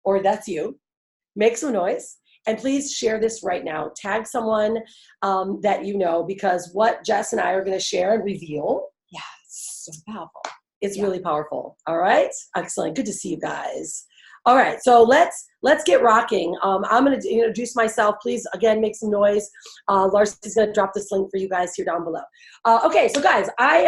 or that's you, make some noise. And please share this right now. Tag someone that you know, because what Jess and I are going to share and reveal, yeah, it's so powerful. It's really powerful. All right. Excellent. Good to see you guys. All right. So let's get rocking. I'm going to introduce myself. Please, again, make some noise. Larcy's going to drop this link for you guys here down below. Okay. So guys, I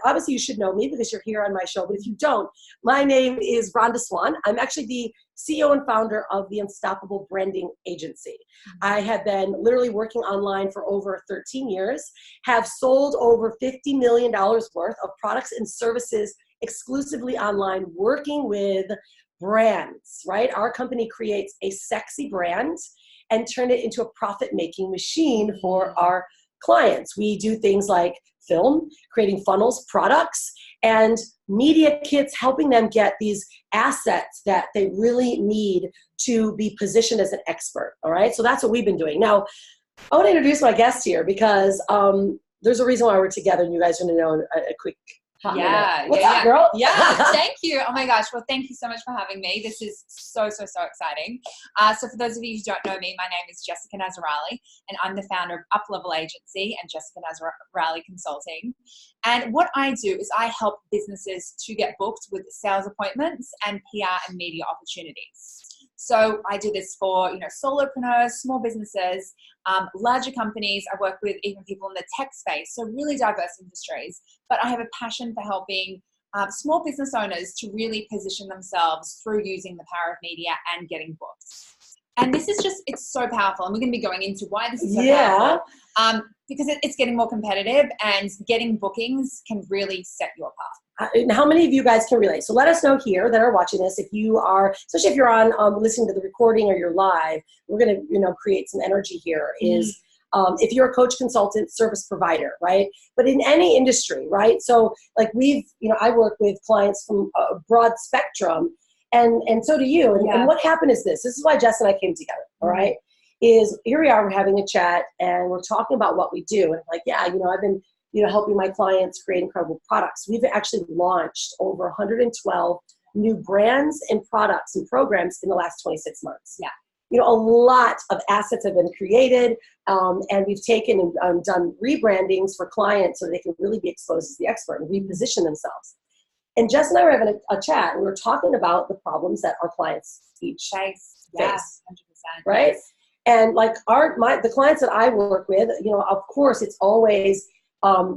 obviously you should know me because you're here on my show. But if you don't, my name is Rhonda Swan. I'm actually the CEO and founder of the Unstoppable Branding Agency. I have been literally working online for over 13 years, have sold over $50 million worth of products and services exclusively online, working with brands, right? Our company creates a sexy brand and turn it into a profit-making machine for our clients. We do things like film, creating funnels, products, and media kits, helping them get these assets that they really need to be positioned as an expert, all right? So that's what we've been doing. Now, I want to introduce my guest here because there's a reason why we're together, and you guys are going to know a quick What's up, girl? Yeah, thank you. Oh my gosh. Well, thank you so much for having me. This is so exciting. So for those of you who don't know me, my name is Jessica Nazarali, and I'm the founder of Up Level Agency and Jessica Nazarali Consulting. And what I do is I help businesses to get booked with sales appointments and PR and media opportunities. So I do this for, solopreneurs, small businesses, larger companies. I work with even people in the tech space, so really diverse industries. But I have a passion for helping small business owners to really position themselves through using the power of media and getting booked. And this is it's so powerful. And we're going to be going into why this is so powerful. Because it's getting more competitive, and getting bookings can really set you apart. And how many of you guys can relate? So let us know here that are watching this, if you are, especially if you're on listening to the recording or you're live, we're going to create some energy here. Is if you're a coach, consultant, service provider, right? But in any industry, right? So like I work with clients from a broad spectrum, and so do you. And what happened is this is why Jess and I came together, all right? Is here we are, we're having a chat, and we're talking about what we do. And like, I've been helping my clients create incredible products. We've actually launched over 112 new brands and products and programs in the last 26 months. Yeah. A lot of assets have been created, and we've taken and done rebrandings for clients so they can really be exposed as the expert and reposition themselves. And Jess and I were having a chat, and we were talking about the problems that our clients each face. Yeah, 100%. Right? Yes. And like the clients that I work with, of course, it's always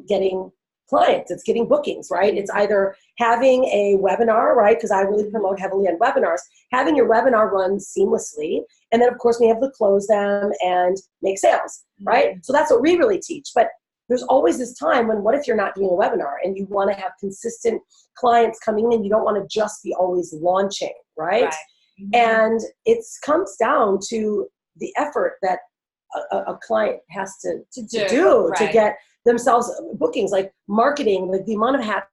getting clients, it's getting bookings, right? It's either having a webinar, right? Because I really promote heavily on webinars, having your webinar run seamlessly. And then of course we have to close them and make sales, right? So that's what we really teach. But there's always this time when, what if you're not doing a webinar and you want to have consistent clients coming in? You don't want to just be always launching, right? And it comes down to the effort that a client has to do to get themselves bookings, like marketing, like the amount of hats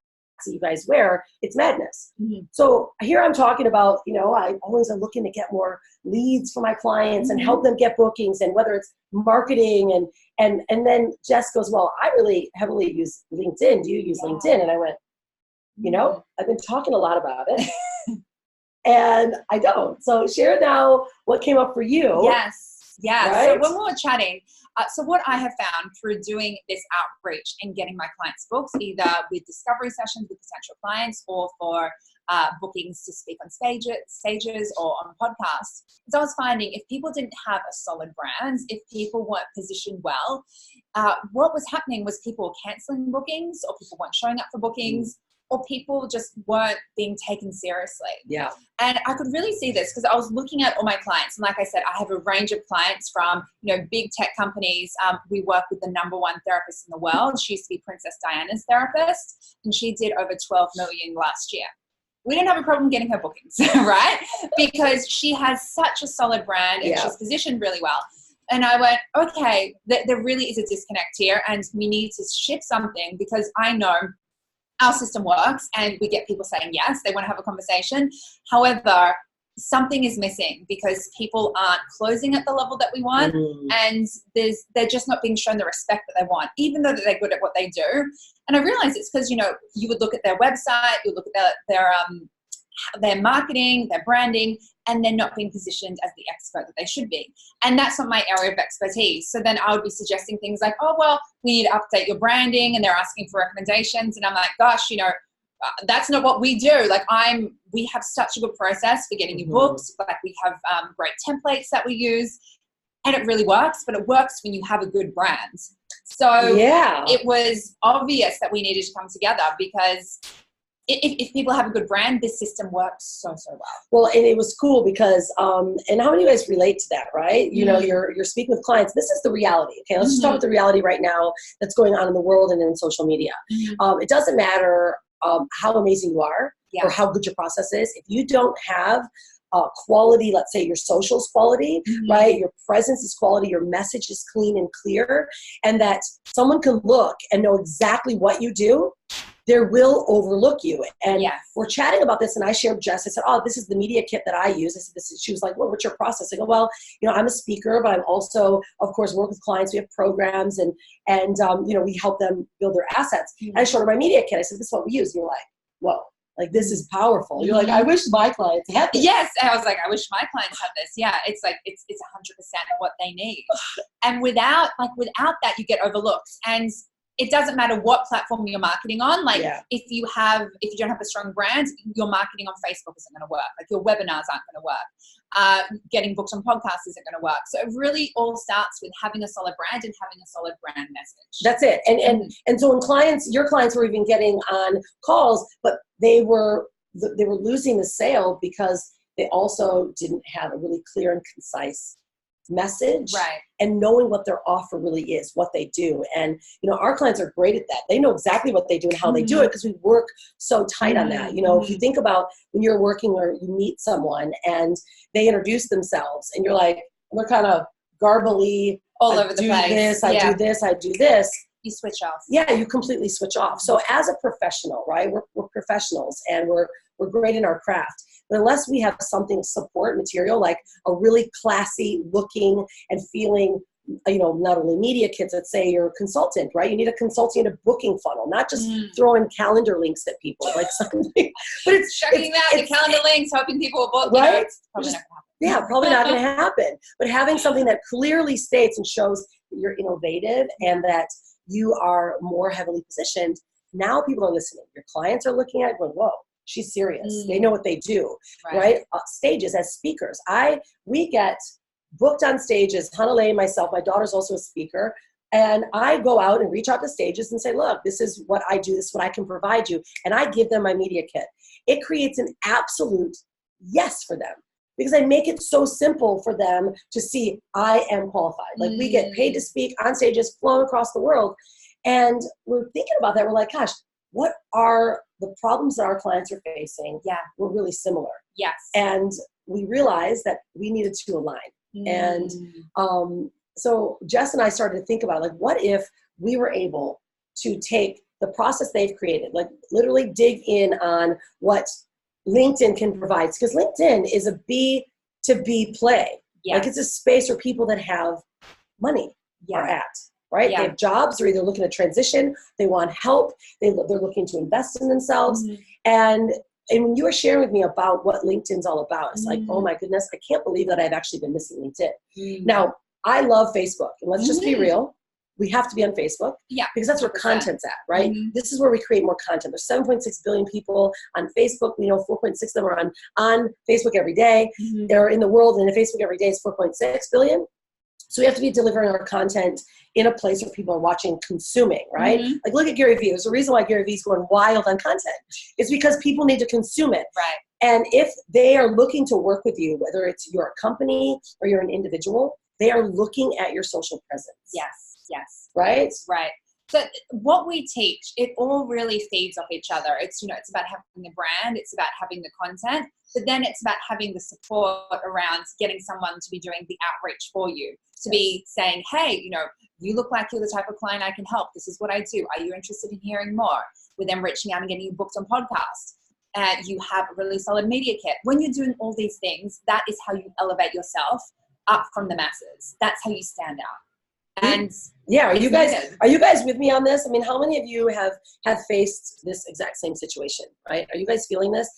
that you guys wear, it's madness. So here I'm talking about, I always am looking to get more leads for my clients and help them get bookings, and whether it's marketing and then Jess goes, well, I really heavily use LinkedIn. Do you use LinkedIn? And I went, I've been talking a lot about it and I don't. So share now what came up for you. Yes. Yeah. Right? So when we were chatting, so what I have found through doing this outreach and getting my clients booked, either with discovery sessions with potential clients or for bookings to speak on stages or on podcasts, is I was finding if people didn't have a solid brand, if people weren't positioned well, what was happening was people were canceling bookings, or people weren't showing up for bookings, or people just weren't being taken seriously. Yeah. And I could really see this because I was looking at all my clients. And like I said, I have a range of clients from, big tech companies. We work with the #1 therapist in the world. She used to be Princess Diana's therapist, and she did over 12 million last year. We didn't have a problem getting her bookings, right? Because she has such a solid brand and she's positioned really well. And I went, okay, there really is a disconnect here, and we need to shift something, because I know our system works and we get people saying yes, they want to have a conversation. However, something is missing because people aren't closing at the level that we want, and they're just not being shown the respect that they want, even though they're good at what they do. And I realized it's because, you would look at their website, you look at their their marketing, their branding, and they're not being positioned as the expert that they should be. And that's not my area of expertise. So then I would be suggesting things like, oh, well, we need to update your branding, and they're asking for recommendations. And I'm like, gosh, that's not what we do. Like we have such a good process for getting you books. Like we have great templates that we use, and it really works, but it works when you have a good brand. So it was obvious that we needed to come together, because if people have a good brand, this system works so, so well. Well, and it was cool because, and how many of you guys relate to that, right? You know, you're speaking with clients. This is the reality. Okay, let's just talk about the reality right now that's going on in the world and in social media. It doesn't matter how amazing you are or how good your process is. If you don't have quality, let's say your socials quality, right? Your presence is quality, your message is clean and clear, and that someone can look and know exactly what you do, they will overlook you. And we're chatting about this, and I shared Jess. I said, oh, this is the media kit that I use. I said, this is, she was like, well, what's your process? I go, well, I'm a speaker, but I'm also, of course, work with clients. We have programs, and we help them build their assets. And I showed her my media kit. I said, this is what we use. And you're like, whoa. Like, this is powerful. You're like, I wish my clients had this. Yes. I was like, I wish my clients had this. Yeah. It's like, it's 100% what they need. And without that, you get overlooked. And it doesn't matter what platform you're marketing on. Like if you don't have a strong brand, your marketing on Facebook isn't going to work. Like your webinars aren't going to work. Getting booked on podcasts isn't going to work. So it really all starts with having a solid brand and having a solid brand message. That's it. And so when your clients were even getting on calls, but they were losing the sale because they also didn't have a really clear and concise message, and knowing what their offer really is, what they do. And our clients are great at that. They know exactly what they do and how they do it, because we work so tight on that. If you think about when you're working or you meet someone and they introduce themselves and you're like, they're kind of garbly, all over the place. I do this, I do this. You switch off. Yeah, you completely switch off. So as a professional, right, we're professionals, and we're great in our craft. But unless we have something support material, like a really classy looking and feeling, not only media kits, let's say you're a consultant, right? You need a consulting and a booking funnel, not just throwing calendar links at people, like something. But it's checking the calendar links, hoping people will book. Right? It's probably not going to happen. Yeah, probably not going to happen. But having something that clearly states and shows that you're innovative and that you are more heavily positioned, now people are listening. Your clients are looking at it going, whoa, she's serious. They know what they do, right? Stages as speakers. We get booked on stages, Hanalei and myself, my daughter's also a speaker, and I go out and reach out to stages and say, look, this is what I do, this is what I can provide you, and I give them my media kit. It creates an absolute yes for them, because I make it so simple for them to see I am qualified. Like we get paid to speak on stages flown across the world, and we're thinking about that. We're like, gosh, what are the problems that our clients are facing? Yeah, we're really similar. Yes. And we realized that we needed to align. And so Jess and I started to think about, like, what if we were able to take the process they've created, like literally dig in on what LinkedIn can provide, because LinkedIn is a B2B play. Like it's a space where people that have money are at. Right? They have jobs, they're either looking to transition, they want help, they're looking to invest in themselves. And when you were sharing with me about what LinkedIn's all about, it's like, oh my goodness, I can't believe that I've actually been missing LinkedIn. Now, I love Facebook, and let's just be real. We have to be on Facebook because that's where 100%. Content's at, right? This is where we create more content. There's 7.6 billion people on Facebook. We know 4.6 of them are on Facebook every day. They're in the world, and Facebook every day is 4.6 billion. So we have to be delivering our content in a place where people are watching, consuming, right? Like look at Gary Vee. There's a reason why Gary Vee's going wild on content. It's because people need to consume it. Right. And if they are looking to work with you, whether it's you're a company or you're an individual, they are looking at your social presence. Yes. Right? Right. So what we teach, it all really feeds off each other. It's, it's about having the brand, it's about having the content, but then it's about having the support around getting someone to be doing the outreach for you, to be saying, hey, you look like you're the type of client I can help. This is what I do. Are you interested in hearing more? With them reaching out and getting you booked on podcasts. You have a really solid media kit. When you're doing all these things, that is how you elevate yourself up from the masses. That's how you stand out. And are you guys with me on this? I mean, how many of you have faced this exact same situation, right? Are you guys feeling this?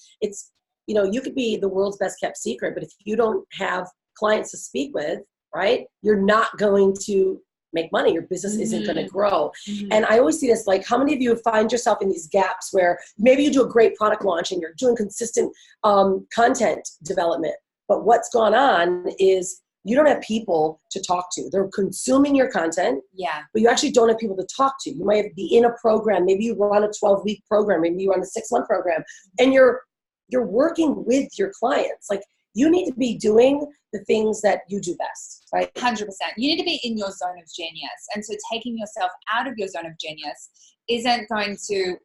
you know, you could be the world's best kept secret, but if you don't have clients to speak with, right, you're not going to make money. Your business isn't going to grow. And I always see this, like, how many of you find yourself in these gaps where maybe you do a great product launch and you're doing consistent content development, but what's gone on is you don't have people to talk to. They're consuming your content, but you actually don't have people to talk to. You might be in a program. Maybe you run a 12-week program. Maybe you run a 6-month program, and you're working with your clients. Like, you need to be doing the things that you do best, right? 100%. You need to be in your zone of genius. And so taking yourself out of your zone of genius isn't going to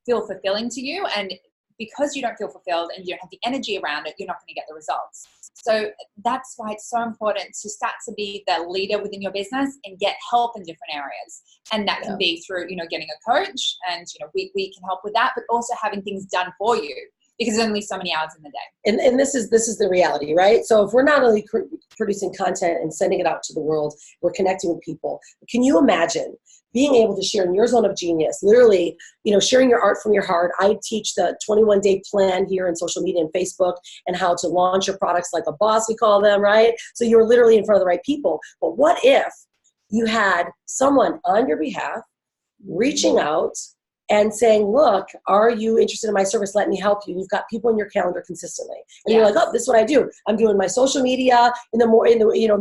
feel fulfilling to you. And because you don't feel fulfilled and you don't have the energy around it, you're not going to get the results. So that's why it's so important to start to be the leader within your business and get help in different areas. And that can be through, you know, getting a coach, and, you know, we can help with that, but also having things done for you, because there's only so many hours in the day. And this is the reality, right? So if we're not only producing content and sending it out to the world, we're connecting with people. Can you imagine being able to share in your zone of genius, literally, you know, sharing your art from your heart? I teach the 21-day plan here in social media and Facebook, and how to launch your products like a boss, we call them, right? So you're literally in front of the right people. But what if you had someone on your behalf reaching out and saying, look, are you interested in my service? Let me help you. You've got people in your calendar consistently. And you're like, oh, this is what I do. I'm doing my social media in the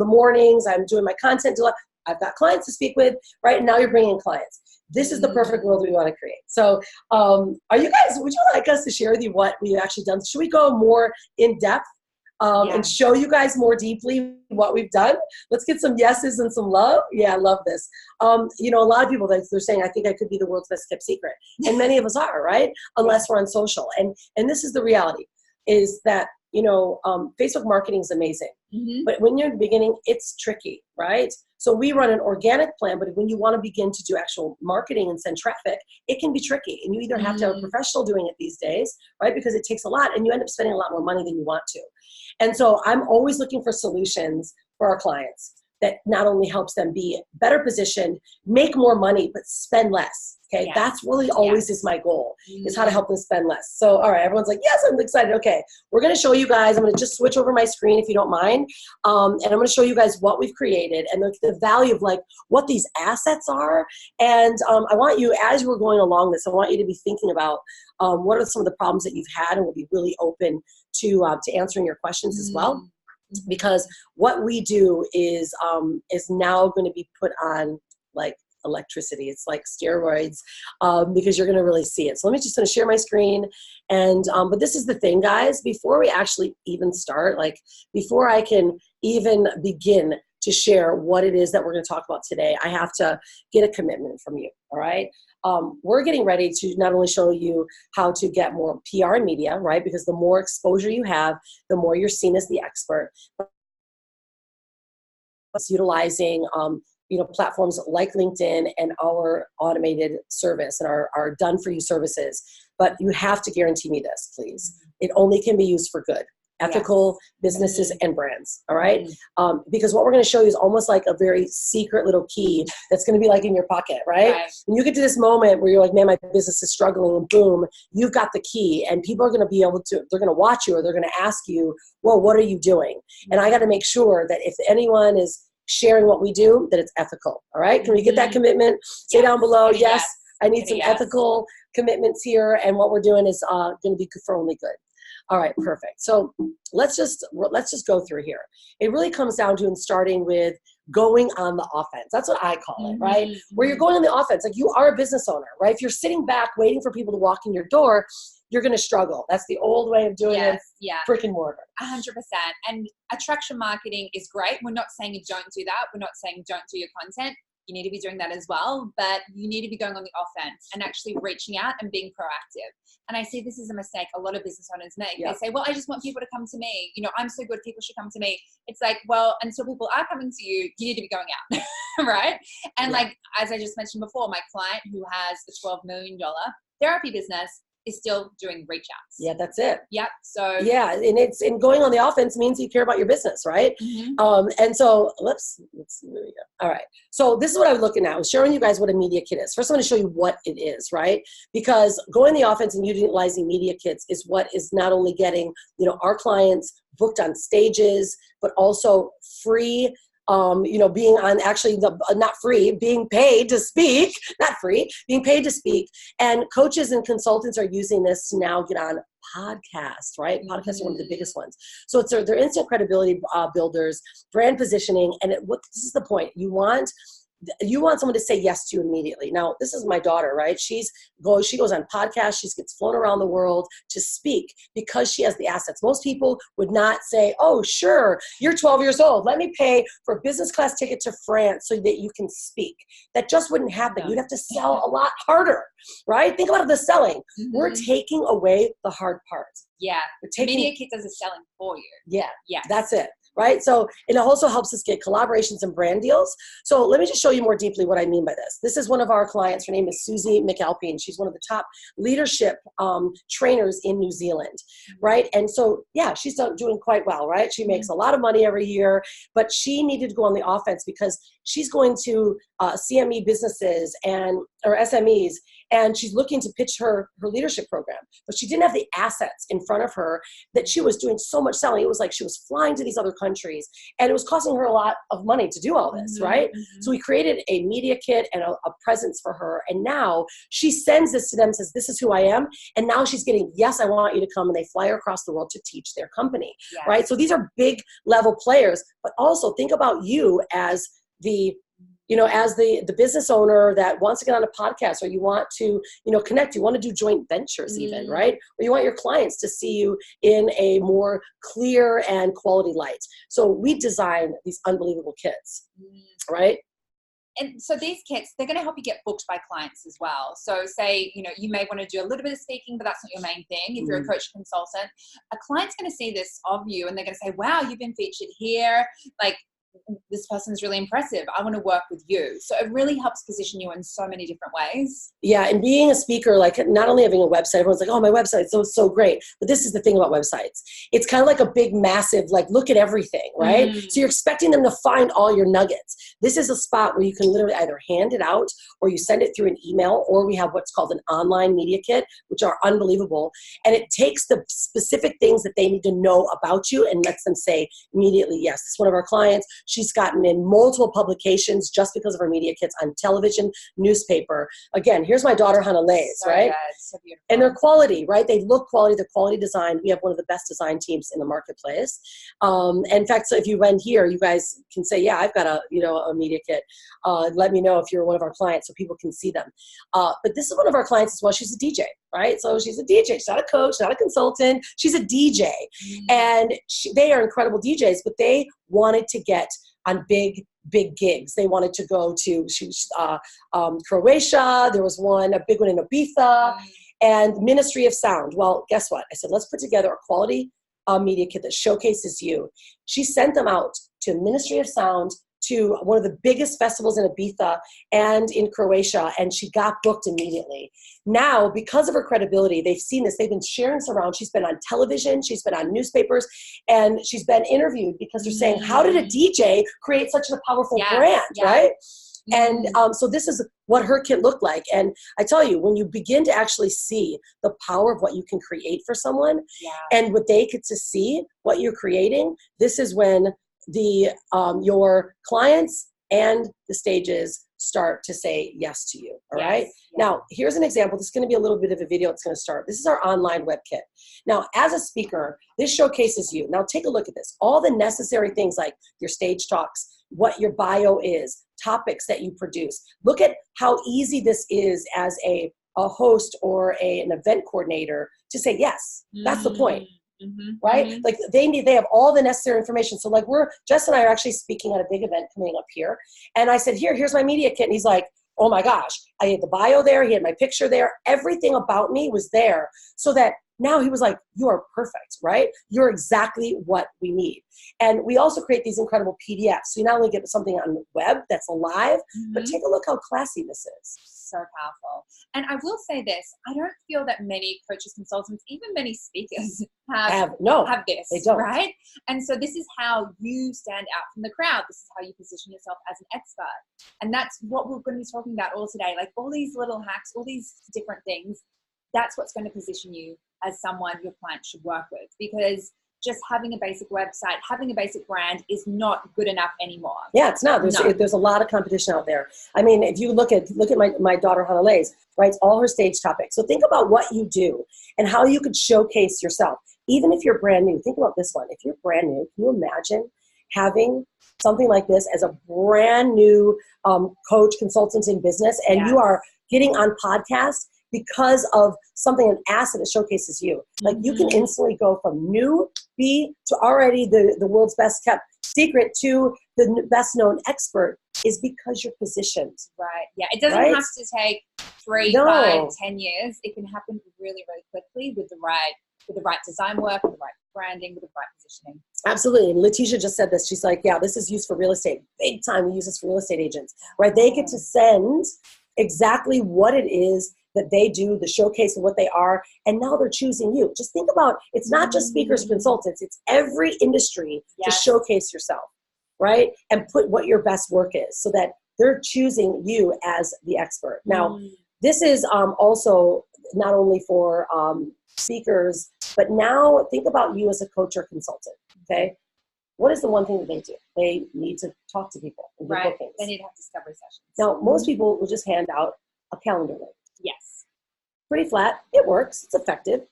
mornings. I'm doing my content. I've got clients to speak with, right? And now you're bringing in clients. This is the perfect world we want to create. So would you like us to share with you what we've actually done? Should we go more in depth and show you guys more deeply what we've done? Let's get some yeses and some love. Yeah, I love this. You know, a lot of people, they're saying, I think I could be the world's best kept secret. And many of us are, right? Unless we're on social. And this is the reality, is that, you know, Facebook marketing is amazing. But when you're in the beginning, it's tricky, right? So we run an organic plan, but when you want to begin to do actual marketing and send traffic, it can be tricky. And you either have to have a professional doing it these days, right? Because it takes a lot, and you end up spending a lot more money than you want to. And so I'm always looking for solutions for our clients that not only helps them be better positioned, make more money, but spend less. Okay, that's really always is my goal, is how to help them spend less. So, all right, everyone's like, yes, I'm excited. Okay, we're going to show you guys. I'm going to just switch over my screen if you don't mind. And I'm going to show you guys what we've created and the value of, like, what these assets are. And I want you, as we're going along this, I want you to be thinking about what are some of the problems that you've had, and we'll be really open to answering your questions as well. Because what we do is now going to be put on, like, electricity. It's like steroids, because you're going to really see it. So let me just going to share my screen. And but this is the thing, guys, before we actually even start, like, before I can even begin to share what it is that we're going to talk about today, I have to get a commitment from you. All right. We're getting ready to not only show you how to get more PR and media, right? Because the more exposure you have, the more you're seen as the expert. It's utilizing platforms like LinkedIn and our automated service and our done-for-you services. But you have to guarantee me this, please. It only can be used for good. Ethical businesses and brands, all right? Because what we're going to show you is almost like a very secret little key that's going to be like in your pocket, right? When you get to this moment where you're like, man, my business is struggling, and boom, you've got the key, and people are going to be able to, they're going to watch you, or they're going to ask you, well, what are you doing? And I got to make sure that if anyone is sharing what we do, that it's ethical, all right? Can we get that commitment? Say down below, yes, I need some ethical commitments here, and what we're doing is going to be for only good. All right, perfect. So let's just go through here. It really comes down to starting with going on the offense. That's what I call it, right? Where you're going on the offense. Like, you are a business owner, right? If you're sitting back waiting for people to walk in your door, you're going to struggle. That's the old way of doing it. Brick and mortar. 100%. And attraction marketing is great. We're not saying you don't do that. We're not saying don't do your content. You need to be doing that as well, but you need to be going on the offense and actually reaching out and being proactive. And I see this is a mistake a lot of business owners make. They say, well, I just want people to come to me. You know, I'm so good, people should come to me. It's like, well, until people are coming to you, you need to be going out, right? And like, as I just mentioned before, my client who has a $12 million therapy business, is still doing reach outs. Yeah, that's it. Yep. So yeah, and going on the offense means you care about your business, right? And so let's see where we go. All right. So this is what I was looking at. I was showing you guys what a media kit is. First, I'm going to show you what it is, right? Because going the offense and utilizing media kits is what is not only getting, our clients booked on stages, but also free. Being on actually not free, being paid to speak, not free, being paid to speak. And coaches and consultants are using this to now get on podcasts, right? Podcasts are one of the biggest ones. So they're instant credibility builders, brand positioning. And this is the point. You want someone to say yes to you immediately. Now, this is my daughter, right? She goes on podcasts. She gets flown around the world to speak because she has the assets. Most people would not say, oh, sure, you're 12 years old. Let me pay for a business class ticket to France so that you can speak. That just wouldn't happen. You'd have to sell a lot harder, right? Think about the selling. We're taking away the hard parts. Yeah. Media Kit does the selling for you. Yeah. Yes. That's it. Right? So it also helps us get collaborations and brand deals. So let me just show you more deeply what I mean by this. This is one of our clients. Her name is Susie McAlpine. She's one of the top leadership trainers in New Zealand, right? And so, yeah, she's doing quite well, right? She makes a lot of money every year, but she needed to go on the offense because she's going to CME businesses or SMEs, and she's looking to pitch her leadership program, but she didn't have the assets in front of her that she was doing so much selling. It was like she was flying to these other countries, and it was costing her a lot of money to do all this, right? So we created a media kit and a presence for her, and now she sends this to them, says, this is who I am, and now she's getting, yes, I want you to come, and they fly her across the world to teach their company, right? So these are big level players, but also think about you as the business owner that wants to get on a podcast, or you want to, connect, you want to do joint ventures even, right? Or you want your clients to see you in a more clear and quality light. So we design these unbelievable kits, right? And so these kits, they're going to help you get booked by clients as well. So say, you may want to do a little bit of speaking, but that's not your main thing. If you're a coach consultant, a client's going to see this of you and they're going to say, wow, you've been featured here. Like, this person's really impressive. I want to work with you. So it really helps position you in so many different ways. Yeah. And being a speaker, like not only having a website, everyone's like, oh, my website's so great. But this is the thing about websites. It's kind of like a big, massive, like, look at everything, right? So you're expecting them to find all your nuggets. This is a spot where you can literally either hand it out or you send it through an email, or we have what's called an online media kit, which are unbelievable. And it takes the specific things that they need to know about you and lets them say immediately, yes. This is one of our clients. She's gotten in multiple publications just because of her media kits on television, newspaper. Again, here's my daughter, Hannah Lays, right? So beautiful. And they're quality, right? They look quality. They're quality design. We have one of the best design teams in the marketplace. In fact, so if you went here, you guys can say, yeah, I've got a media kit. Let me know if you're one of our clients so people can see them. But this is one of our clients as well. She's a DJ, right? So she's a DJ. She's not a coach, not a consultant. She's a DJ. And they are incredible DJs, but they wanted to get on big gigs. They wanted to go to Croatia. There was a big one in Ibiza, and Ministry of Sound. Well, guess what? I said, let's put together a quality media kit that showcases you. She sent them out to Ministry of Sound, to one of the biggest festivals in Ibiza and in Croatia, and she got booked immediately. Now, because of her credibility, they've seen this. They've been sharing this around. She's been on television. She's been on newspapers, and she's been interviewed because they're saying, how did a DJ create such a powerful brand, right? And so this is what her kit looked like. And I tell you, when you begin to actually see the power of what you can create for someone and what they get to see what you're creating, this is when your clients and the stages start to say yes to you. All right. Now, here's an example. This is going to be a little bit of a video. It's going to start. This is our online web kit. Now, as a speaker, this showcases you. Now, take a look at this. All the necessary things like your stage talks, what your bio is, topics that you produce. Look at how easy this is as a host or an event coordinator to say yes. That's the point. Right? Like they have all the necessary information. So like Jess and I are actually speaking at a big event coming up here. And I said, here's my media kit. And he's like, oh my gosh, I had the bio there. He had my picture there. Everything about me was there so that Now he was like, you are perfect, right? You're exactly what we need. And we also create these incredible PDFs. So you not only get something on the web that's alive, but take a look how classy this is. So powerful. And I will say this, I don't feel that many coaches, consultants, even many speakers have this, they don't. Right? And so this is how you stand out from the crowd. This is how you position yourself as an expert. And that's what we're going to be talking about all today. Like all these little hacks, all these different things, that's what's going to position you as someone your client should work with, because just having a basic website, having a basic brand is not good enough anymore. Yeah, it's not. There's a lot of competition out there. I mean, if you look at my daughter Hannah Lays, writes all her stage topics. So think about what you do and how you could showcase yourself. Even if you're brand new, think about this one. If you're brand new, can you imagine having something like this as a brand new coach, consultant in business, and you are getting on podcasts because of something, an asset that showcases you. Like you can instantly go from newbie to already the world's best kept secret to the best known expert is because you're positioned. Right. Yeah. It doesn't have to take 3, 5, 10 years. It can happen really, really quickly with the right design work, with the right branding, with the right positioning. Absolutely. And Letitia just said this. She's like, yeah, this is used for real estate. Big time. We use this for real estate agents, right? They get to send exactly what it is that they do, the showcase of what they are, and now they're choosing you. Just think about, it's not just speakers, consultants, it's every industry to showcase yourself, right? And put what your best work is so that they're choosing you as the expert. Now, this is also not only for speakers, but now think about you as a coach or consultant, okay? What is the one thing that they do? They need to talk to people and get bookings. They need to have discovery sessions. Now, most people will just hand out a calendar link. Yes. Pretty flat. It works. It's effective.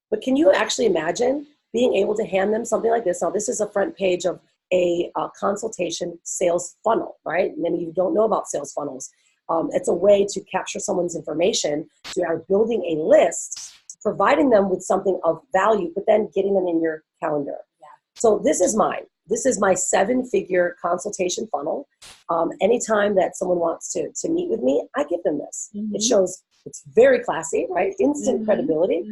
But can you actually imagine being able to hand them something like this? Now, this is a front page of a consultation sales funnel, right? Many of you don't know about sales funnels. It's a way to capture someone's information. So you are building a list, providing them with something of value, but then getting them in your calendar. Yeah. So this is mine. This is my 7-figure consultation funnel. Anytime that someone wants to meet with me, I give them this. It shows, it's very classy, right? Instant credibility.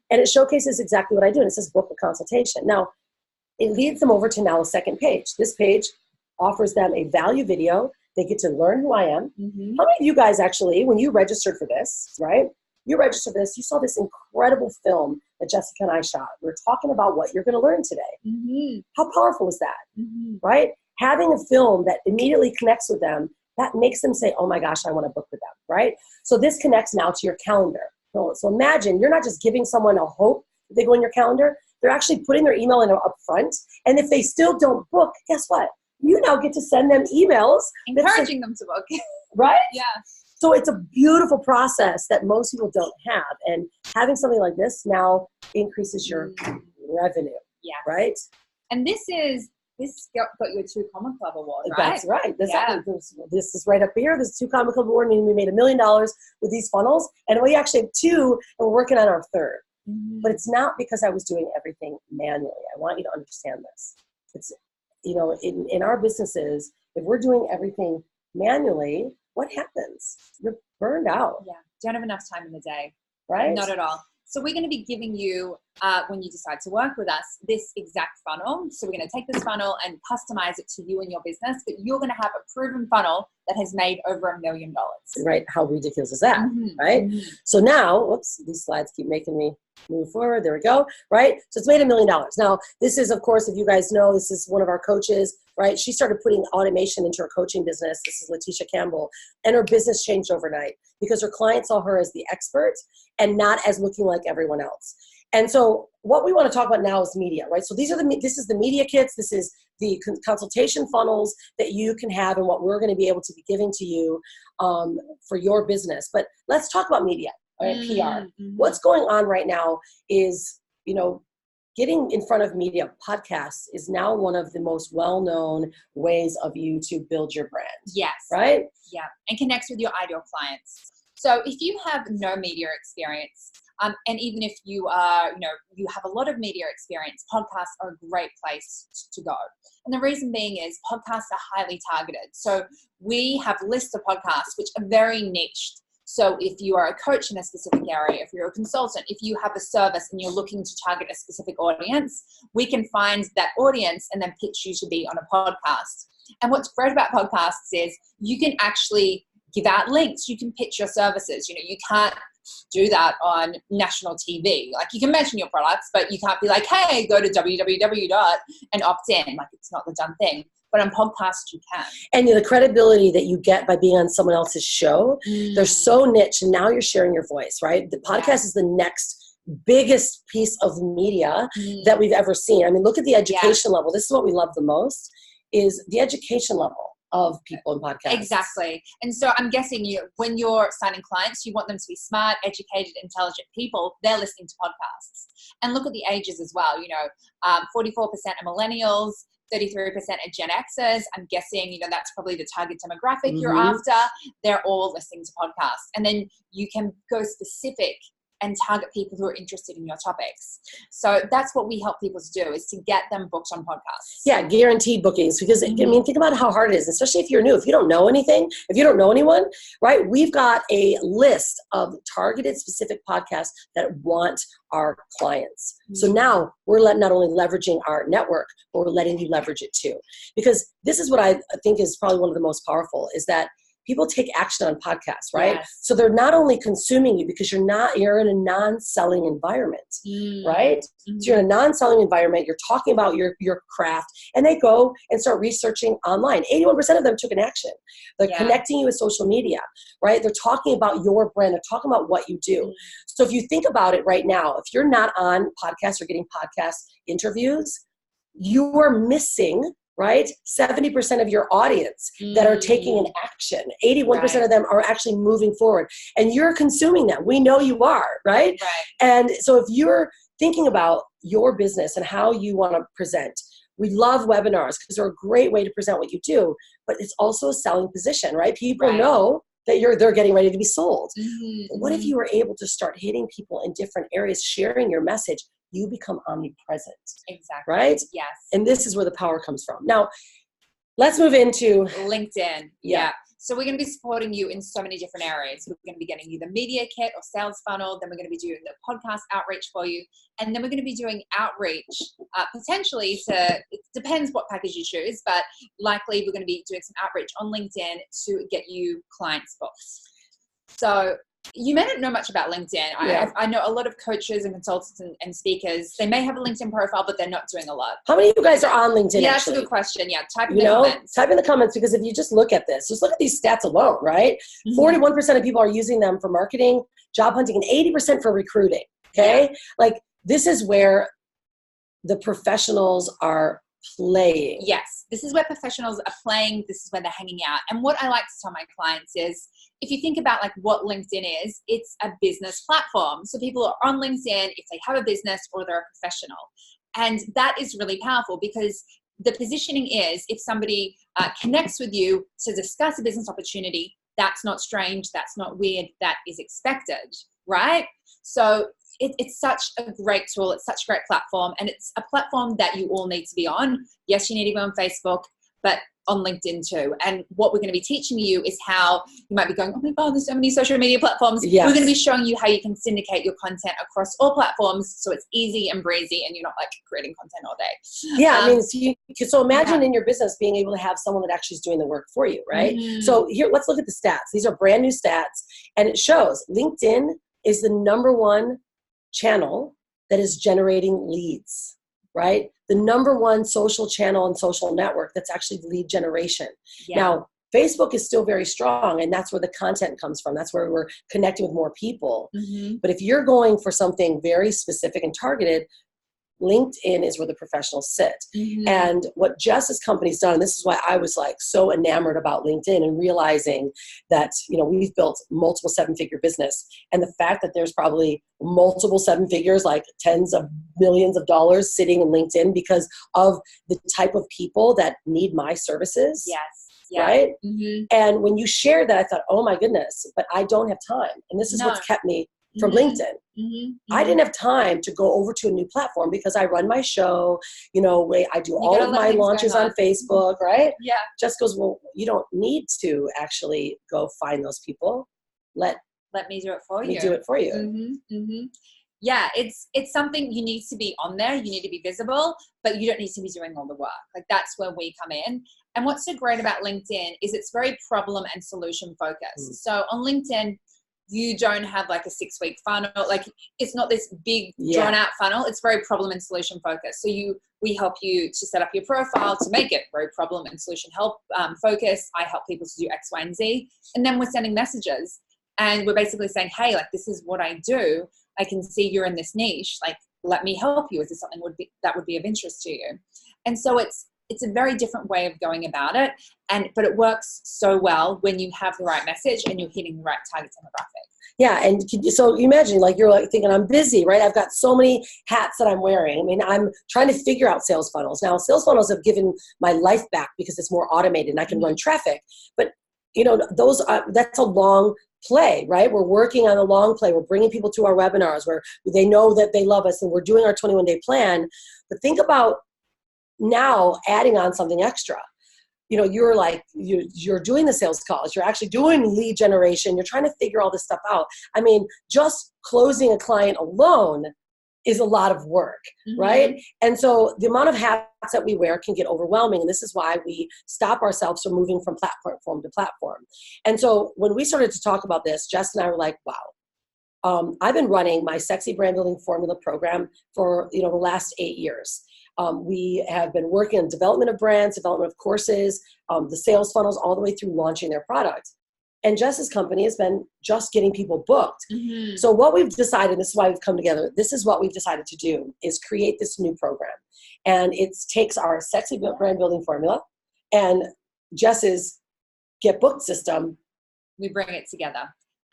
And it showcases exactly what I do. And it says book a consultation. Now, it leads them over to now a second page. This page offers them a value video. They get to learn who I am. How many of you guys actually, when you registered for this, right? You registered for this, you saw this incredible film that Jessica and I shot. We're talking about what you're going to learn today. How powerful is that, right? Having a film that immediately connects with them, that makes them say, oh my gosh, I want to book with them, right? So this connects now to your calendar. So imagine you're not just giving someone a hope that they go in your calendar, they're actually putting their email in up front. And if they still don't book, guess what? You now get to send them emails. Encouraging them to book. Right? Yeah. So it's a beautiful process that most people don't have. And having something like this now increases your revenue. Yeah. Right? And this got you a 2 Common Club award, right? That's right. This is right up here. This 2 Common Club award, meaning we made $1 million with these funnels. And we actually have 2, and we're working on our 3rd. But it's not because I was doing everything manually. I want you to understand this. It's, in our businesses, if we're doing everything manually, what happens? You're burned out. Yeah. Don't have enough time in the day. Right? Not at all. So we're going to be giving you, when you decide to work with us, this exact funnel. So we're going to take this funnel and customize it to you and your business, but you're going to have a proven funnel that has made over $1 million. Right. How ridiculous is that? Right. So now, whoops, these slides keep making me move forward. There we go. Right. So it's made $1 million. Now, this is, of course, if you guys know, this is one of our coaches, right? She started putting automation into her coaching business. This is Letitia Campbell. And her business changed overnight because her clients saw her as the expert and not as looking like everyone else. And so what we want to talk about now is media, right? So this is the media kits. This is the consultation funnels that you can have and what we're going to be able to be giving to you for your business. But let's talk about media, right? PR. What's going on right now is, getting in front of media. Podcasts is now one of the most well-known ways of you to build your brand. Yes. Right? Yeah. And connects with your ideal clients. So if you have no media experience, and even if you are, you have a lot of media experience, podcasts are a great place to go. And the reason being is podcasts are highly targeted. So we have lists of podcasts which are very niched. So if you are a coach in a specific area, if you're a consultant, if you have a service and you're looking to target a specific audience, we can find that audience and then pitch you to be on a podcast. And what's great about podcasts is you can actually give out links. You can pitch your services. You know, you can't do that on national TV. Like, you can mention your products, but you can't be like, hey, go to www. and opt in. Like, it's not the done thing. But on podcasts, you can. And the credibility that you get by being on someone else's show, they're so niche, and now you're sharing your voice, right? The podcast is the next biggest piece of media that we've ever seen. I mean, look at the education level. This is what we love the most, is the education level of people in podcasts. Exactly. And so I'm guessing when you're signing clients, you want them to be smart, educated, intelligent people. They're listening to podcasts. And look at the ages as well. 44% are millennials, 33% are Gen Xers. I'm guessing, that's probably the target demographic you're after. They're all listening to podcasts. And then you can go specific and target people who are interested in your topics. So that's what we help people to do, is to get them booked on podcasts. Yeah, guaranteed bookings. Because, I mean, think about how hard it is, especially if you're new. If you don't know anything, if you don't know anyone, right? We've got a list of targeted specific podcasts that want our clients. So now we're not only leveraging our network, but we're letting you leverage it too. Because this is what I think is probably one of the most powerful, is that people take action on podcasts, right? Yes. So they're not only consuming you because you're in a non-selling environment, right? So you're in a non-selling environment, you're talking about your craft, and they go and start researching online. 81% of them took an action. They're connecting you with social media, right? They're talking about your brand. They're talking about what you do. So if you think about it right now, if you're not on podcasts or getting podcast interviews, you are missing, right, 70% of your audience that are taking an action. 81% of them are actually moving forward. And you're consuming them. We know you are, right? And so if you're thinking about your business and how you want to present, we love webinars because they're a great way to present what you do, but it's also a selling position, right? People know that they're getting ready to be sold. What if you were able to start hitting people in different areas, sharing your message? You become omnipresent. Exactly. Right? Yes. And this is where the power comes from. Now, let's move into LinkedIn. Yeah. So we're going to be supporting you in so many different areas. We're going to be getting you the media kit or sales funnel. Then we're going to be doing the podcast outreach for you. And then we're going to be doing outreach potentially it depends what package you choose, but likely we're going to be doing some outreach on LinkedIn to get you clients booked. So you may not know much about LinkedIn. I know a lot of coaches and consultants and speakers. They may have a LinkedIn profile, but they're not doing a lot. How many of you guys are on LinkedIn? Yeah, that's a good question. Yeah, type in the comments. Type in the comments, because if you just look at this, just look at these stats alone, right? 41% of people are using them for marketing, job hunting, and 80% for recruiting. Okay, like this is where the professionals are playing. Yes, this is where professionals are playing. This is where they're hanging out. And what I like to tell my clients is, if you think about like what LinkedIn is, it's a business platform. So people are on LinkedIn if they have a business or they're a professional. And that is really powerful, because the positioning is, if somebody connects with you to discuss a business opportunity, that's not strange, that's not weird, that is expected, right? So it's such a great tool. It's such a great platform, and it's a platform that you all need to be on. Yes, you need to be on Facebook, but on LinkedIn too. And what we're going to be teaching you is how you might be going, oh my God, there's so many social media platforms. We're going to be showing you how you can syndicate your content across all platforms, so it's easy and breezy and you're not like creating content all day. Yeah, I mean, so imagine in your business being able to have someone that actually is doing the work for you, right? So here, let's look at the stats. These are brand new stats, and it shows LinkedIn is the #1 channel that is generating leads, right? The #1 social channel and social network that's actually lead generation. Now, Facebook is still very strong, and that's where the content comes from. That's where we're connecting with more people. But if you're going for something very specific and targeted, LinkedIn is where the professionals sit. And what Jess's company's done, and this is why I was like so enamored about LinkedIn and realizing that, we've built multiple 7-figure business. And the fact that there's probably multiple 7 figures, like tens of millions of dollars sitting in LinkedIn because of the type of people that need my services. Right? And when you shared that, I thought, oh my goodness, but I don't have time. And this is what's kept me from LinkedIn. I didn't have time to go over to a new platform because I run my show, I do all of my launches on Facebook, right? Jess goes, well, you don't need to actually go find those people. Let let me do it for you. Let me do it for you. Mm-hmm, mm-hmm. Yeah, it's something you need to be on there. You need to be visible, but you don't need to be doing all the work. Like that's where we come in. And what's so great about LinkedIn is it's very problem and solution focused. So on LinkedIn, you don't have like a 6-week funnel. Like it's not this big drawn out funnel. It's very problem and solution focused. So we help you to set up your profile to make it very problem and solution focused. I help people to do X, Y, and Z. And then we're sending messages and we're basically saying, hey, like this is what I do. I can see you're in this niche. Like, let me help you. Is this something that would be of interest to you? And so it's a very different way of going about it. But it works so well when you have the right message and you're hitting the right target demographic. Yeah. And so you imagine like, you're like thinking I'm busy, right? I've got so mmany hats that I'm wearing. I mean, I'm trying to figure out sales funnels. Now sales funnels have given my life back because it's more automated and I can run traffic, but that's a long play, right? We're working on a long play. We're bringing people to our webinars where they know that they love us and we're doing our 21-day plan. But think about now adding on something extra. You're like, you're doing the sales calls. You're actually doing lead generation. You're trying to figure all this stuff out. I mean, just closing a client alone is a lot of work, right? And so the amount of hats that we wear can get overwhelming. And this is why we stop ourselves from moving from platform to platform. And so when we started to talk about this, Jess and I were like, wow, I've been running my Sexy Brand Building Formula program for, the last 8 years. We have been working on development of brands, development of courses, the sales funnels, all the way through launching their product. And Jess's company has been just getting people booked. So what we've decided, this is why we've come together, this is what we've decided to do, is create this new program. And it takes our Sexy Brand Building Formula and Jess's Get Booked system. We bring it together.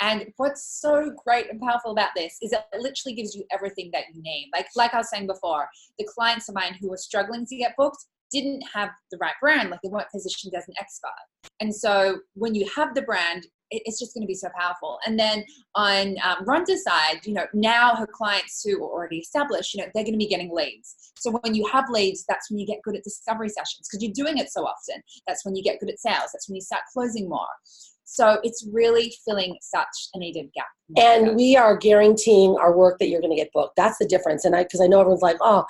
And what's so great and powerful about this is it literally gives you everything that you need. Like I was saying before, the clients of mine who were struggling to get booked didn't have the right brand, like they weren't positioned as an expert. And so when you have the brand, it's just going to be so powerful. And then on Rhonda's side, now her clients who are already established, they're going to be getting leads. So when you have leads, that's when you get good at discovery sessions because you're doing it so often. That's when you get good at sales. That's when you start closing more. So it's really filling such a needed gap. And we are guaranteeing our work that you're going to get booked. That's the difference. And because I know everyone's like, oh,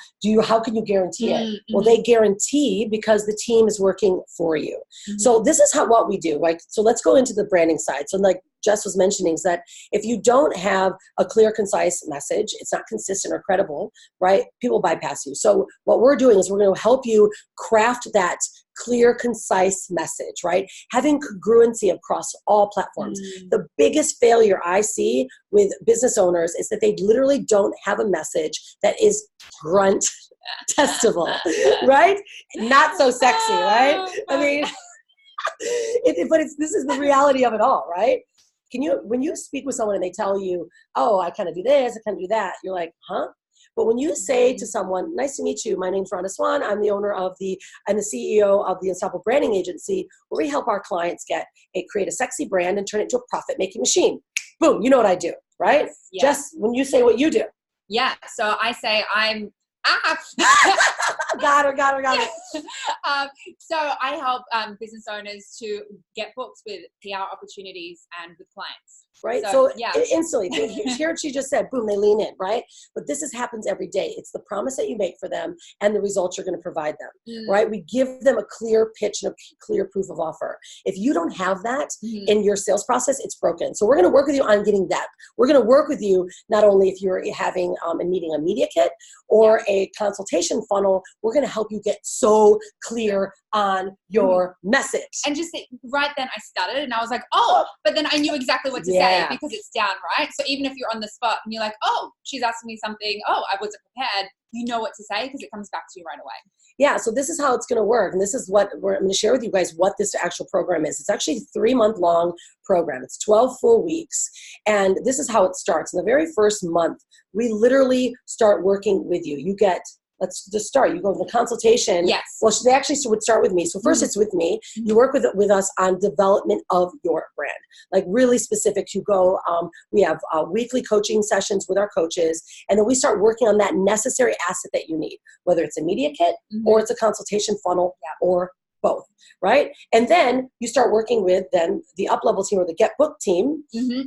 how can you guarantee it? Well, they guarantee because the team is working for you. So this is what we do. So let's go into the branding side. So like Jess was mentioning is that if you don't have a clear, concise message, it's not consistent or credible, right? People bypass you. So what we're doing is we're going to help you craft that clear, concise message, right? Having congruency across all platforms. The biggest failure I see with business owners is that they literally don't have a message that is grunt testable, right? Not so sexy, right? I mean, this is the reality of it all, right? When you speak with someone and they tell you, oh, I kind of do this, I kind of do that, you're like, huh? But when you say to someone, nice to meet you, my name's Rhonda Swan, I'm the owner and the CEO of the Unstoppable Branding Agency, where we help our clients create a sexy brand and turn it into a profit-making machine. Boom, you know what I do, right? Yes. Just when you say what you do. Yeah, so I say Got her. So I help business owners to get booked with PR opportunities and with clients. Right. So instantly, hear what she just said, boom, they lean in, right? But this happens every day. It's the promise that you make for them and the results you're going to provide them, right? We give them a clear pitch and a clear proof of offer. If you don't have that in your sales process, it's broken. So we're going to work with you on getting that. We're going to work with you not only if you're having needing a media kit or a consultation funnel, we're going to help you get so clear on your message. And just right then I started and I was like, oh, but then I knew exactly what to say because it's down, right? So even if you're on the spot and you're like, oh, she's asking me something, oh, I wasn't prepared, you know what to say because it comes back to you right away. Yeah, so this is how it's going to work. And this is what I'm going to share with you guys what this actual program is. It's actually a 3-month-long program. It's 12 full weeks. And this is how it starts. In the very first month, we literally start working with you. Let's just start. You go to the consultation. Yes. Well, they actually would start with me. So first it's with me. You work with us on development of your brand, like really specific. You go, we have weekly coaching sessions with our coaches, and then we start working on that necessary asset that you need, whether it's a media kit or it's a consultation funnel or both, right? And then you start working with then the up-level team or the Get Booked team.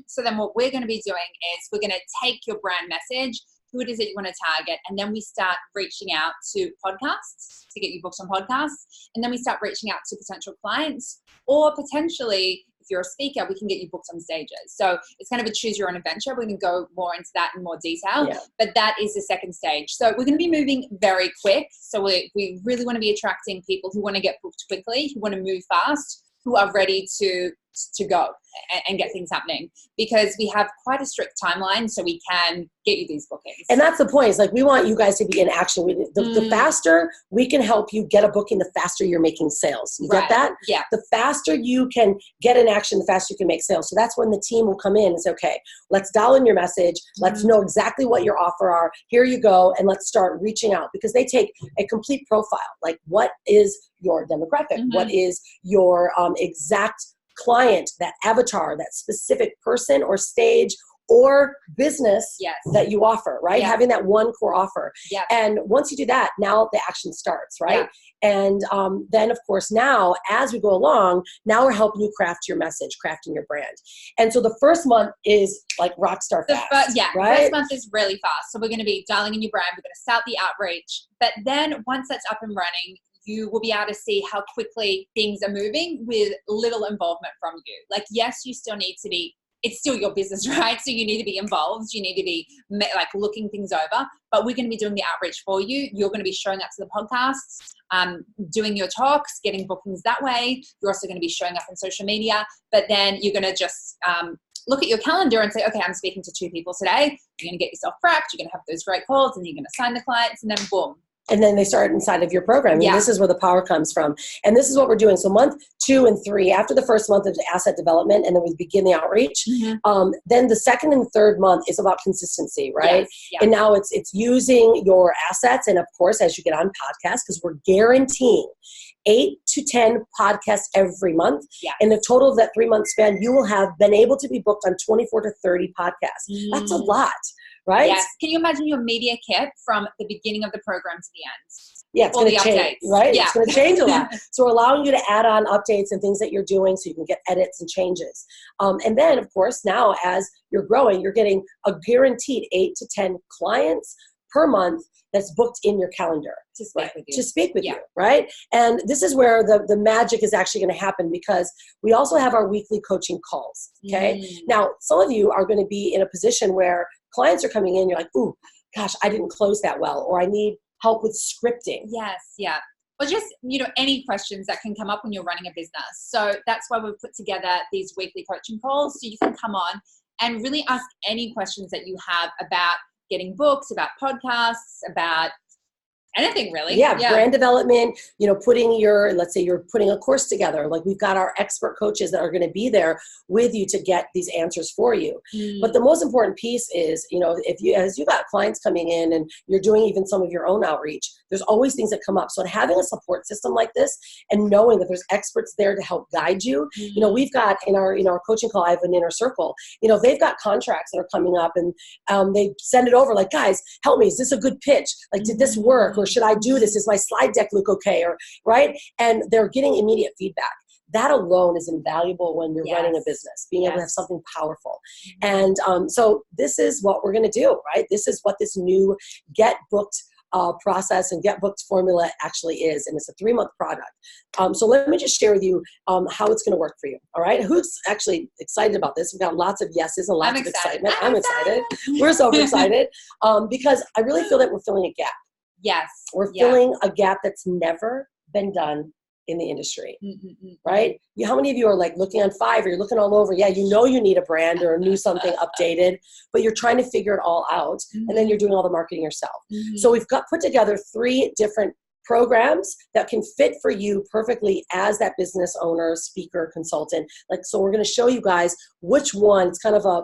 So then what we're going to be doing is we're going to take your brand message, who it is that you want to target, and then we start reaching out to podcasts to get you booked on podcasts, and then we start reaching out to potential clients, or potentially if you're a speaker, we can get you booked on stages. So it's kind of a choose your own adventure. We're going to go more into that in more detail, but that is the second stage. So we're going to be moving very quick. So we really want to be attracting people who want to get booked quickly, who want to move fast, who are ready to go and get things happening, because we have quite a strict timeline so we can get you these bookings. And that's the point. It's like, we want you guys to be in action. The faster we can help you get a booking, the faster you're making sales. You get that? Yeah. The faster you can get in action, the faster you can make sales. So that's when the team will come in and say, okay, let's dial in your message. Let's know exactly what your offer are. Here you go. And let's start reaching out, because they take a complete profile. Like, what is your demographic? What is your exact client, that avatar, that specific person or stage or business that you offer, right? Having that one core offer. And once you do that, now the action starts, right? And then, of course, now as we go along, now we're helping you craft your message, crafting your brand. And so the first month is like rock star fast, right? First month is really fast. So we're going to be dialing in your brand. We're going to start the outreach. But then once that's up and running, you will be able to see how quickly things are moving with little involvement from you. Like, yes, you still need to be, it's still your business, right? So you need to be involved. You need to be like looking things over, but we're going to be doing the outreach for you. You're going to be showing up to the podcasts, doing your talks, getting bookings that way. You're also going to be showing up on social media, but then you're going to just look at your calendar and say, okay, I'm speaking to 2 people today. You're going to get yourself prepped. You're going to have those great calls, and you're going to sign the clients, and then boom. And then they start inside of your program. And this is where the power comes from. And this is what we're doing. So month 2 and 3, after the first month of asset development, and then we begin the outreach. Then the second and third month is about consistency, right? And now it's using your assets. And of course, as you get on podcasts, because we're guaranteeing 8 to 10 podcasts every month. In the total of that 3-month span, you will have been able to be booked on 24 to 30 podcasts. That's a lot. Right? Yes. Can you imagine your media kit from the beginning of the program to the end? Yeah, it's going to change, right? It's going to change a lot. So we're allowing you to add on updates and things that you're doing so you can get edits and changes. And then, of course, now as you're growing, you're getting a guaranteed 8 to 10 clients per month that's booked in your calendar to speak with you. To speak with you, right? And this is where the magic is actually going to happen, because we also have our weekly coaching calls, okay? Now, some of you are going to be in a position where clients are coming in, you're like, ooh, gosh, I didn't close that well, or I need help with scripting. Or just, any questions that can come up when you're running a business. So that's why we've put together these weekly coaching calls, so you can come on and really ask any questions that you have about getting books, about podcasts, about anything really. Brand development, putting let's say you're putting a course together. Like, we've got our expert coaches that are going to be there with you to get these answers for you. But the most important piece is, as you got clients coming in and you're doing even some of your own outreach, there's always things that come up. So having a support system like this and knowing that there's experts there to help guide you, we've got in our coaching call, I have an inner circle, they've got contracts that are coming up, and they send it over like, guys, help me. Is this a good pitch? Like, did this work? Or should I do this? Does my slide deck look okay? Or right? And they're getting immediate feedback. That alone is invaluable when you're running a business, being able to have something powerful. And so this is what we're going to do, right? This is what this new Get Booked process and Get Booked formula actually is. And it's a 3-month product. So let me just share with you how it's going to work for you. All right. Who's actually excited about this? We've got lots of yeses and lots of excitement. I'm excited. We're so excited because I really feel that we're filling a gap. We're filling a gap that's never been done in the industry, right? How many of you are like looking on Fiverr, you're looking all over. Yeah, you need a brand or a new something updated, but you're trying to figure it all out. And then you're doing all the marketing yourself. So we've put together 3 different programs that can fit for you perfectly as that business owner, speaker, consultant. So we're going to show you guys which one. It's kind of a,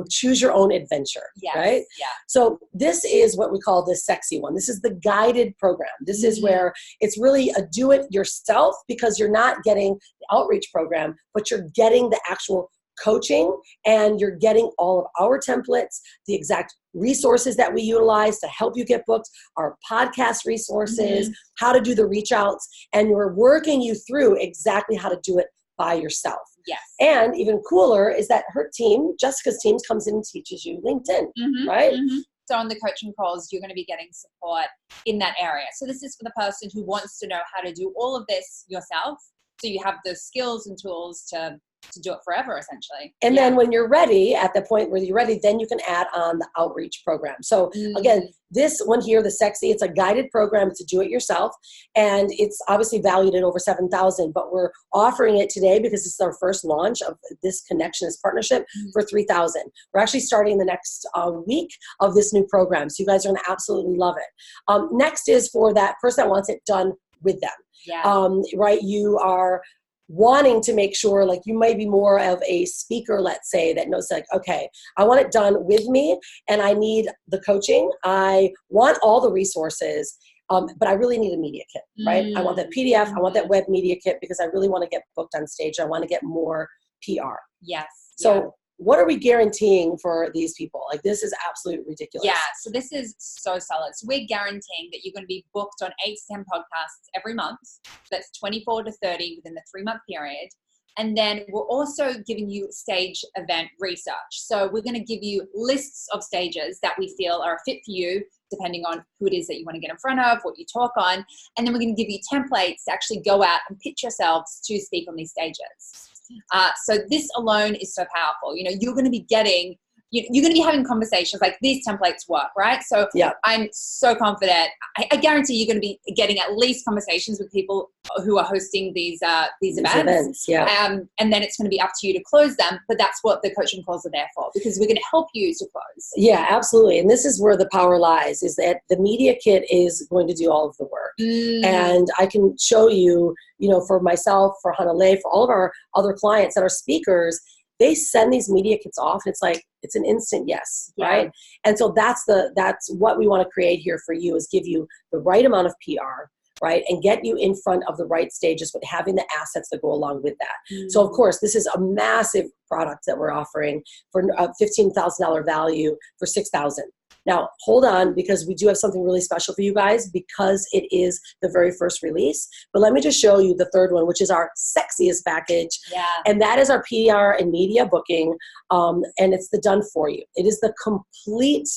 choose your own adventure, right? So this is what we call the sexy one. This is the guided program. This is where it's really a do it yourself, because you're not getting the outreach program, but you're getting the actual coaching, and you're getting all of our templates, the exact resources that we utilize to help you get booked, our podcast resources, how to do the reach outs, and we're working you through exactly how to do it by yourself. Yes. And even cooler is that her team, Jessica's team, comes in and teaches you LinkedIn, right? So on the coaching calls, you're going to be getting support in that area. So this is for the person who wants to know how to do all of this yourself. So you have the skills and tools to do it forever, essentially. And then when you're ready, at the point where you're ready, then you can add on the outreach program. So again, this one here, the Sexy, it's a guided program to do it yourself. And it's obviously valued at over $7,000, but we're offering it today because this is our first launch of this connection, this partnership for $3,000. We're actually starting the next week of this new program. So you guys are going to absolutely love it. Next is for that person that wants it done with them. Yeah. Right? You are wanting to make sure, like, you might be more of a speaker, let's say, that knows, like, okay, I want it done with me and I need the coaching. I want all the resources, but I really need a media kit, right? I want that PDF. I want that web media kit because I really want to get booked on stage. I want to get more PR. Yes. So what are we guaranteeing for these people? Like, this is absolutely ridiculous. Yeah, so this is so solid. So we're guaranteeing that you're going to be booked on 8 to 10 podcasts every month. That's 24 to 30 within the 3-month period. And then we're also giving you stage event research. So we're going to give you lists of stages that we feel are a fit for you, depending on who it is that you want to get in front of, what you talk on. And then we're going to give you templates to actually go out and pitch yourselves to speak on these stages. So this alone is so powerful. You know, you're going to be getting, you're going to be having conversations like these templates work, right? So I'm so confident. I guarantee you're going to be getting at least conversations with people who are hosting these events. And then it's going to be up to you to close them. But that's what the coaching calls are there for, because we're going to help you to close. Yeah, absolutely. And this is where the power lies, is that the media kit is going to do all of the work. And I can show you, you know, for myself, for Hanalei, for all of our other clients that are speakers, they send these media kits off and it's like, it's an instant yes, right? And so that's what we want to create here for you, is give you the right amount of PR, right? And get you in front of the right stages, but having the assets that go along with that. So of course, this is a massive product that we're offering for a $15,000 value for $6,000. Now, hold on, because we do have something really special for you guys, because it is the very first release. But let me just show you the third one, which is our sexiest package. And that is our PR and media booking. And it's the done for you. It is the complete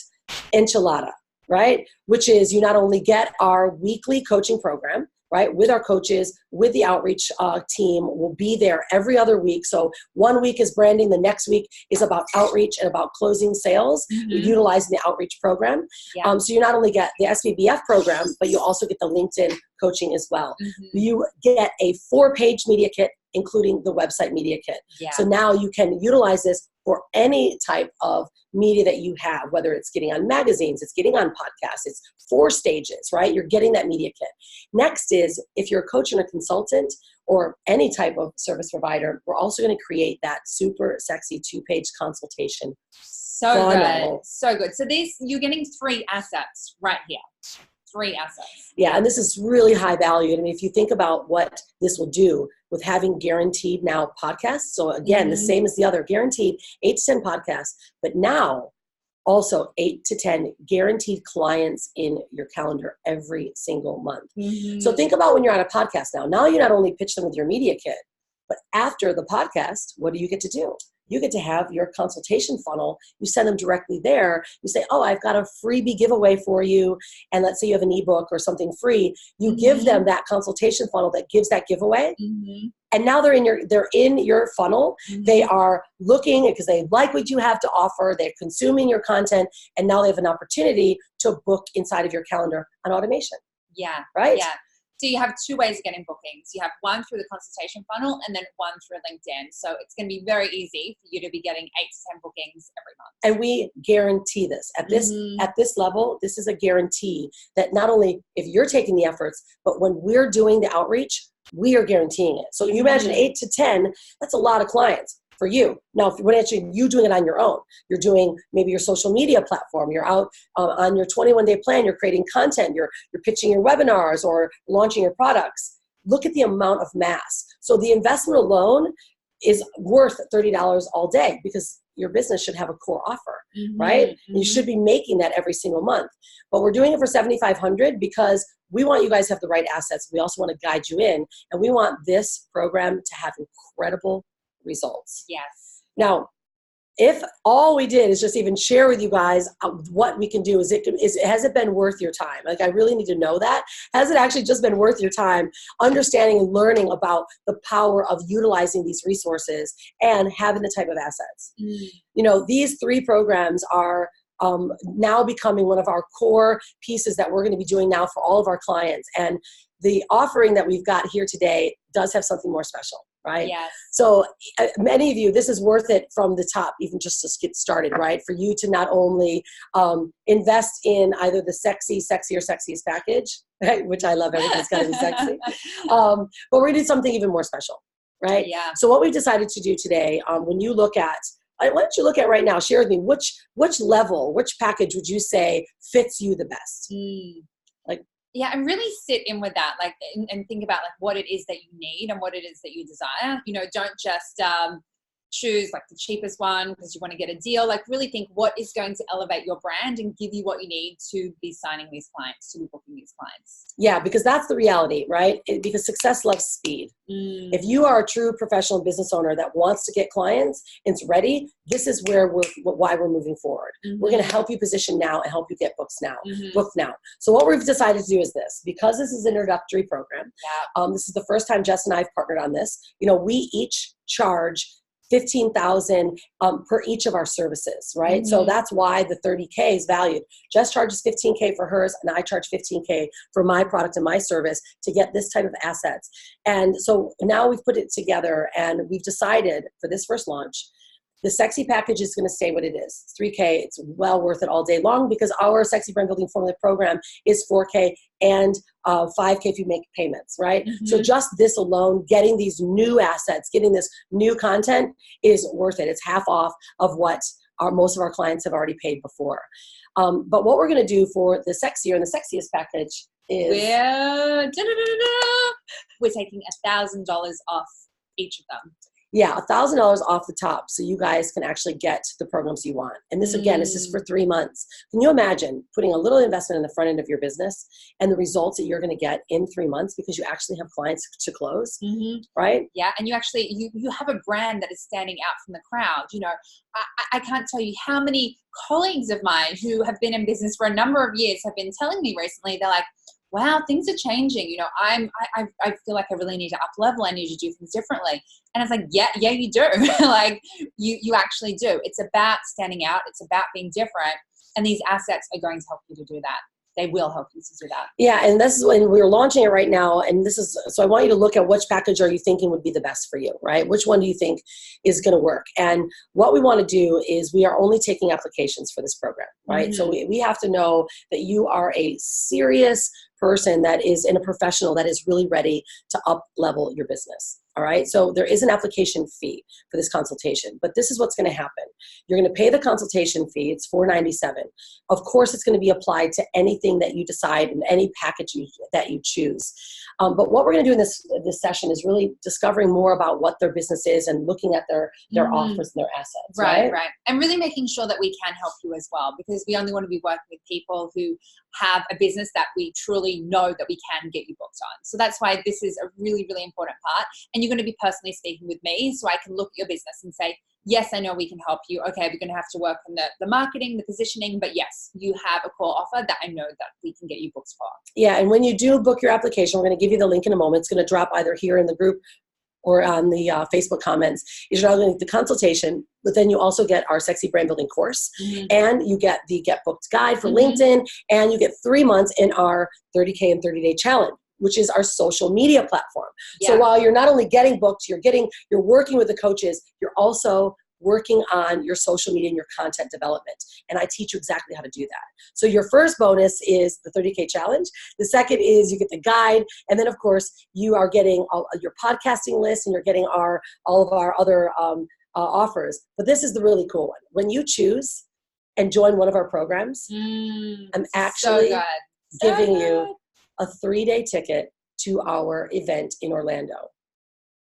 enchilada, right? Which is, you not only get our weekly coaching program, right, with our coaches, with the outreach team. We'll be there every other week. So one week is branding, the next week is about outreach and about closing sales, utilizing the outreach program. So you not only get the SVBF program, but you also get the LinkedIn coaching as well. You get a 4-page media kit, including the website media kit. So now you can utilize this for any type of media that you have, whether it's getting on magazines, it's getting on podcasts, it's 4 stages, right? You're getting that media kit. Next is, if you're a coach and a consultant or any type of service provider, we're also going to create that super sexy 2-page consultation. So good. So good. So you're getting 3 assets right here. 3 assets. Yeah, and this is really high value. I mean, if you think about what this will do with having guaranteed now podcasts. So again, the same as the other, guaranteed 8 to 10 podcasts, but now also 8 to 10 guaranteed clients in your calendar every single month. So think about when you're on a podcast now. Now you not only pitch them with your media kit, but after the podcast, what do you get to do? You get to have your consultation funnel. You send them directly there. You say, oh, I've got a freebie giveaway for you. And let's say you have an ebook or something free. You give them that consultation funnel that gives that giveaway. And now they're in your funnel. They are looking because they like what you have to offer. They're consuming your content. And now they have an opportunity to book inside of your calendar on automation. Right? So you have 2 ways of getting bookings. You have one through the consultation funnel and then one through LinkedIn. So it's going to be very easy for you to be getting 8 to 10 bookings every month. And we guarantee this. At this level, this is a guarantee that not only if you're taking the efforts, but when we're doing the outreach, we are guaranteeing it. So you imagine 8 to 10, that's a lot of clients for you. Now, when actually you doing it on your own, you're doing maybe your social media platform, you're out on your 21-day plan, you're creating content, you're pitching your webinars or launching your products. Look at the amount of mass. So the investment alone is worth $30 all day, because your business should have a core offer, right? And you should be making that every single month. But we're doing it for $7,500 because we want you guys to have the right assets. We also want to guide you in, and we want this program to have incredible results. Yes. Now, if all we did is just even share with you guys what we can do, has it been worth your time? Like, I really need to know that. Has it actually just been worth your time understanding and learning about the power of utilizing these resources and having the type of assets? You know, these 3 programs are now becoming one of our core pieces that we're going to be doing now for all of our clients. And the offering that we've got here today does have something more special, right? Yes. So many of you, this is worth it from the top, even just to get started, right? For you to not only invest in either the sexy or sexiest package, right? Which I love, everything's got to be sexy. But we're going to do something even more special, right? Yeah. So what we've decided to do today, when you look at, why don't you look at right now, share with me, which level, which package would you say fits you the best? Yeah, and really sit in with that, like, and think about like what it is that you need and what it is that you desire. You know, don't just choose like the cheapest one because you want to get a deal. Like, really think what is going to elevate your brand and give you what you need to be signing these clients, to be booking these clients. Yeah, because that's the reality, right? Because success loves speed. If you are a true professional business owner that wants to get clients and is ready, this is why we're moving forward. We're going to help you position now and help you get books now, booked now. So what we've decided to do is this, because this is an introductory program. This is the first time Jess and I have partnered on this. You know, we each charge $15,000 per each of our services, right? So that's why the $30K is valued. Jess charges $15K for hers, and I charge $15K for my product and my service to get this type of assets. And so now we've put it together, and we've decided for this first launch, the sexy package is going to stay what it is. It's $3K. It's well worth it all day long, because our Sexy Brand Building Formula program is $4K and $5K if you make payments, right? So just this alone, getting these new assets, getting this new content is worth it. It's half off of what most of our clients have already paid before. But what we're going to do for the sexier and the sexiest package is we're taking $1,000 off each of them. Yeah, $1,000 off the top, so you guys can actually get the programs you want. And this, again, is just for 3 months. Can you imagine putting a little investment in the front end of your business and the results that you're going to get in 3 months, because you actually have clients to close, right? Yeah, and you actually, you have a brand that is standing out from the crowd. You know, I can't tell you how many colleagues of mine who have been in business for a number of years have been telling me recently, they're like, wow, things are changing. You know, I feel like I really need to up level. I need to do things differently. And it's like, yeah, you do. Like, you actually do. It's about standing out. It's about being different. And these assets are going to help you to do that. They will help you to do that. Yeah, and this is when we're launching it right now. And this is, so I want you to look at which package are you thinking would be the best for you, right? Which one do you think is going to work? And what we want to do is we are only taking applications for this program, right? So we have to know that you are a serious person that is in a professional that is really ready to up level your business. All right. So there is an application fee for this consultation, but this is what's going to happen. You're going to pay the consultation fee. It's $497. Of course, it's going to be applied to anything that you decide and any package that you choose. But what we're going to do in this session is really discovering more about what their business is and looking at their offers and their assets. Right. And really making sure that we can help you as well, because we only want to be working with people who have a business that we truly know that we can get you booked on. So that's why this is a really, really important part. And you're going to be personally speaking with me, so I can look at your business and say, yes, I know we can help you. Okay, we're going to have to work on the marketing, the positioning, but yes, you have a core offer that I know that we can get you booked for. Yeah, and when you do book your application, we're going to give you the link in a moment. It's going to drop either here in the group or on the Facebook comments. You're not going to get the consultation, but then you also get our Sexy Brand Building course, and you get the Get Booked guide for LinkedIn, and you get 3 months in our 30K and 30-day challenge, which is our social media platform. Yeah. So while you're not only getting booked, you're working with the coaches, you're also working on your social media and your content development. And I teach you exactly how to do that. So your first bonus is the 30K challenge. The second is you get the guide. And then, of course, you are getting your podcasting list, and you're getting all of our other offers. But this is the really cool one. When you choose and join one of our programs, I'm actually giving you a 3-day ticket to our event in Orlando.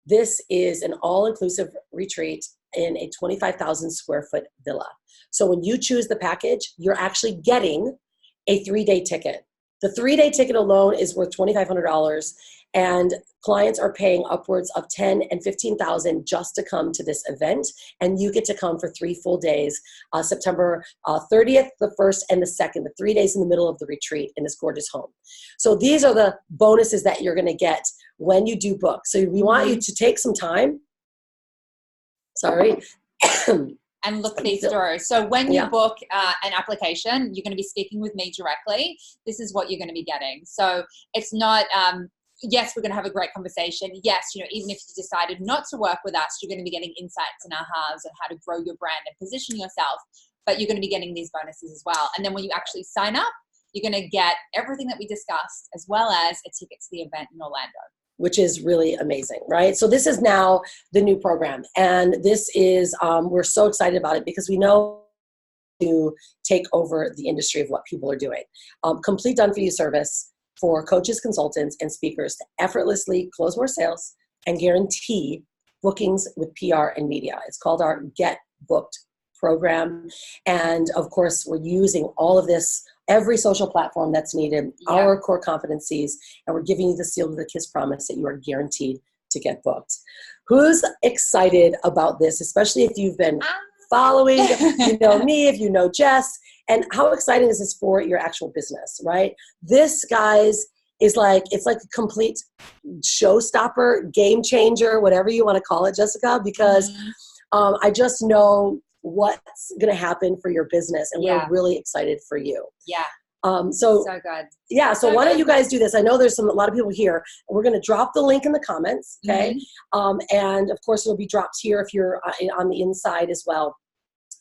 This is an all-inclusive retreat in a 25,000 square foot villa. So when you choose the package, you're actually getting a 3-day ticket. The 3-day ticket alone is worth $2,500, and clients are paying upwards of $10,000 and $15,000 just to come to this event. And you get to come for 3 full days, September 30th, the 1st, and the 2nd, the 3 days in the middle of the retreat in this gorgeous home. So these are the bonuses that you're going to get when you do book. So we want you to take some time. Sorry. And look these through. So when you book an application, you're going to be speaking with me directly. This is what you're going to be getting. So it's not, yes, we're going to have a great conversation. Yes, you know, even if you decided not to work with us, you're going to be getting insights and ahas on how to grow your brand and position yourself. But you're going to be getting these bonuses as well. And then when you actually sign up, you're going to get everything that we discussed, as well as a ticket to the event in Orlando, which is really amazing, right? So this is now the new program. And this is, we're so excited about it because we know to take over the industry of what people are doing. Complete done-for-you service for coaches, consultants, and speakers to effortlessly close more sales and guarantee bookings with PR and media. It's called our Get Booked program. And of course, we're using all of this, every social platform that's needed, our core competencies, and we're giving you the seal of the KISS promise that you are guaranteed to get booked. Who's excited about this, especially if you've been following, you know me, if you know Jess, and how exciting is this for your actual business, right? This, guys, is like, it's like a complete showstopper, game changer, whatever you want to call it, Jessica, because I just know what's going to happen for your business, and we're really excited for you. So good. Yeah. So why don't you guys do this? I know there's a lot of people here. We're going to drop the link in the comments. Okay. And of course it'll be dropped here if you're on the inside as well.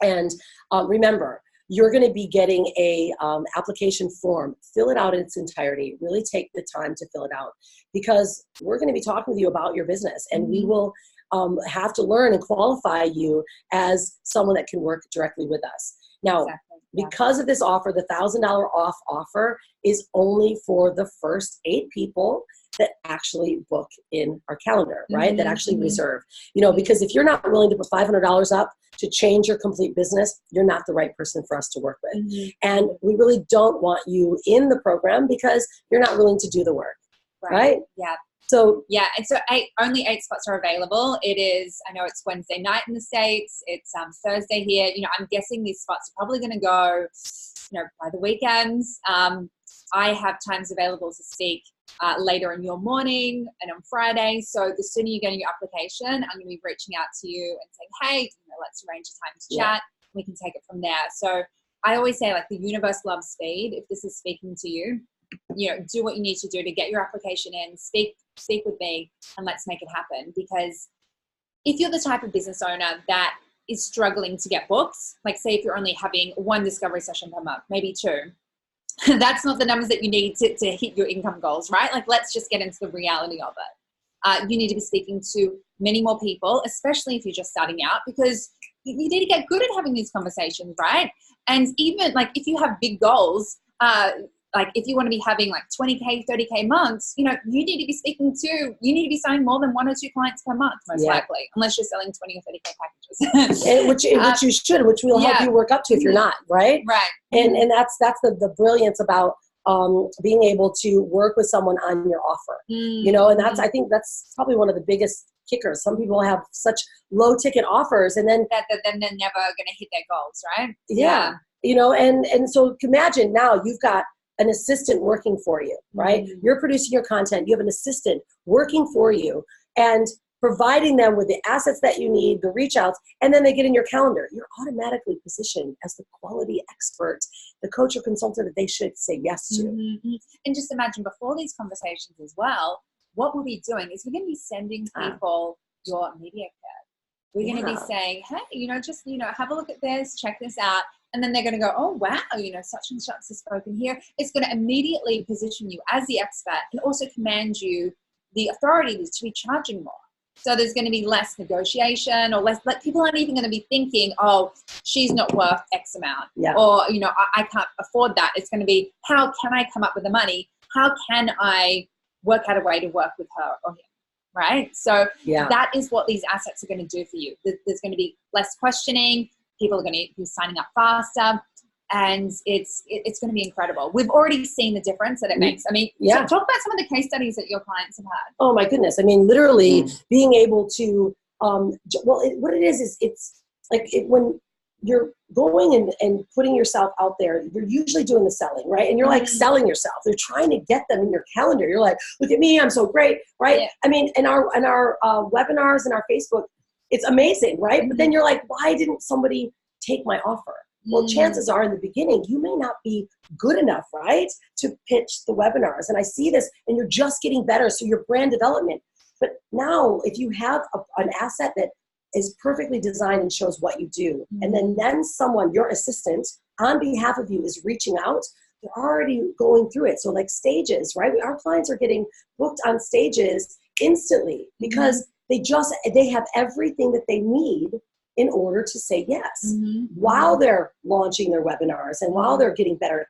And remember, you're going to be getting a application form. Fill it out in its entirety. Really take the time to fill it out, because we're going to be talking with you about your business, and we will have to learn and qualify you as someone that can work directly with us. Now, because of this offer, the $1,000 off offer is only for the first 8 people that actually book in our calendar, right? That actually reserve. You know, because if you're not willing to put $500 up to change your complete business, you're not the right person for us to work with. And we really don't want you in the program because you're not willing to do the work, right? So and so only 8 spots are available. It is, I know it's Wednesday night in the States. It's Thursday here. You know, I'm guessing these spots are probably going to go, you know, by the weekends. I have times available to speak later in your morning and on Friday. So the sooner you get in your application, I'm going to be reaching out to you and saying, hey, you know, let's arrange a time to chat. We can take it from there. So I always say, like, the universe loves speed. If this is speaking to you, you know, do what you need to do to get your application in, speak with me, and let's make it happen. Because if you're the type of business owner that is struggling to get books, like say if you're only having 1 discovery session per month, maybe 2, that's not the numbers that you need to hit your income goals, right? Like, let's just get into the reality of it. You need to be speaking to many more people, especially if you're just starting out, because you need to get good at having these conversations, right? And even like if you have big goals, like if you want to be having like 20K, 30K months, you know, you need to be you need to be signing more than 1 or 2 clients per month, most likely, unless you're selling 20 or 30K packages. which you should, which we'll help you work up to if you're not, right? Right. And that's the brilliance about being able to work with someone on your offer, you know, and I think that's probably one of the biggest kickers. Some people have such low ticket offers, and then they're never going to hit their goals, right? You know, and so imagine now you've got an assistant working for you, right? You're producing your content. You have an assistant working for you and providing them with the assets that you need, the reach outs, and then they get in your calendar. You're automatically positioned as the quality expert, the coach or consultant that they should say yes to. And just imagine, before these conversations as well, what we'll be doing is we're going to be sending people your media kit. We're going to be saying, hey, you know, just, you know, have a look at this, check this out. And then they're going to go, oh, wow, you know, such and such has spoken here. It's going to immediately position you as the expert and also command you the authority to be charging more. So there's going to be less negotiation, or less, like, people aren't even going to be thinking, oh, she's not worth X amount. Or, you know, I can't afford that. It's going to be, how can I come up with the money? How can I work out a way to work with her or him? right? So Yeah. that is what these assets are going to do for you. There's going to be less questioning. People are going to be signing up faster. And it's going to be incredible. We've already seen the difference that it makes. I mean, yeah. so talk about some of the case studies that your clients have had. Oh my goodness. I mean, literally being able to, what it is it's like when you're going and putting yourself out there, you're usually doing the selling, right? And you're like selling yourself. They're trying to get them in your calendar. You're like, look at me, I'm so great, right? Yeah. I mean, in our webinars and our Facebook, it's amazing, right? But then you're like, why didn't somebody take my offer? Well, chances are in the beginning, you may not be good enough, right, to pitch the webinars. And I see this, and you're just getting better. So your brand development. But now, if you have an asset that is perfectly designed and shows what you do, and then someone, your assistant, on behalf of you is reaching out, they're already going through it. So like stages, right? Our clients are getting booked on stages instantly because they have everything that they need in order to say yes while they're launching their webinars and while they're getting better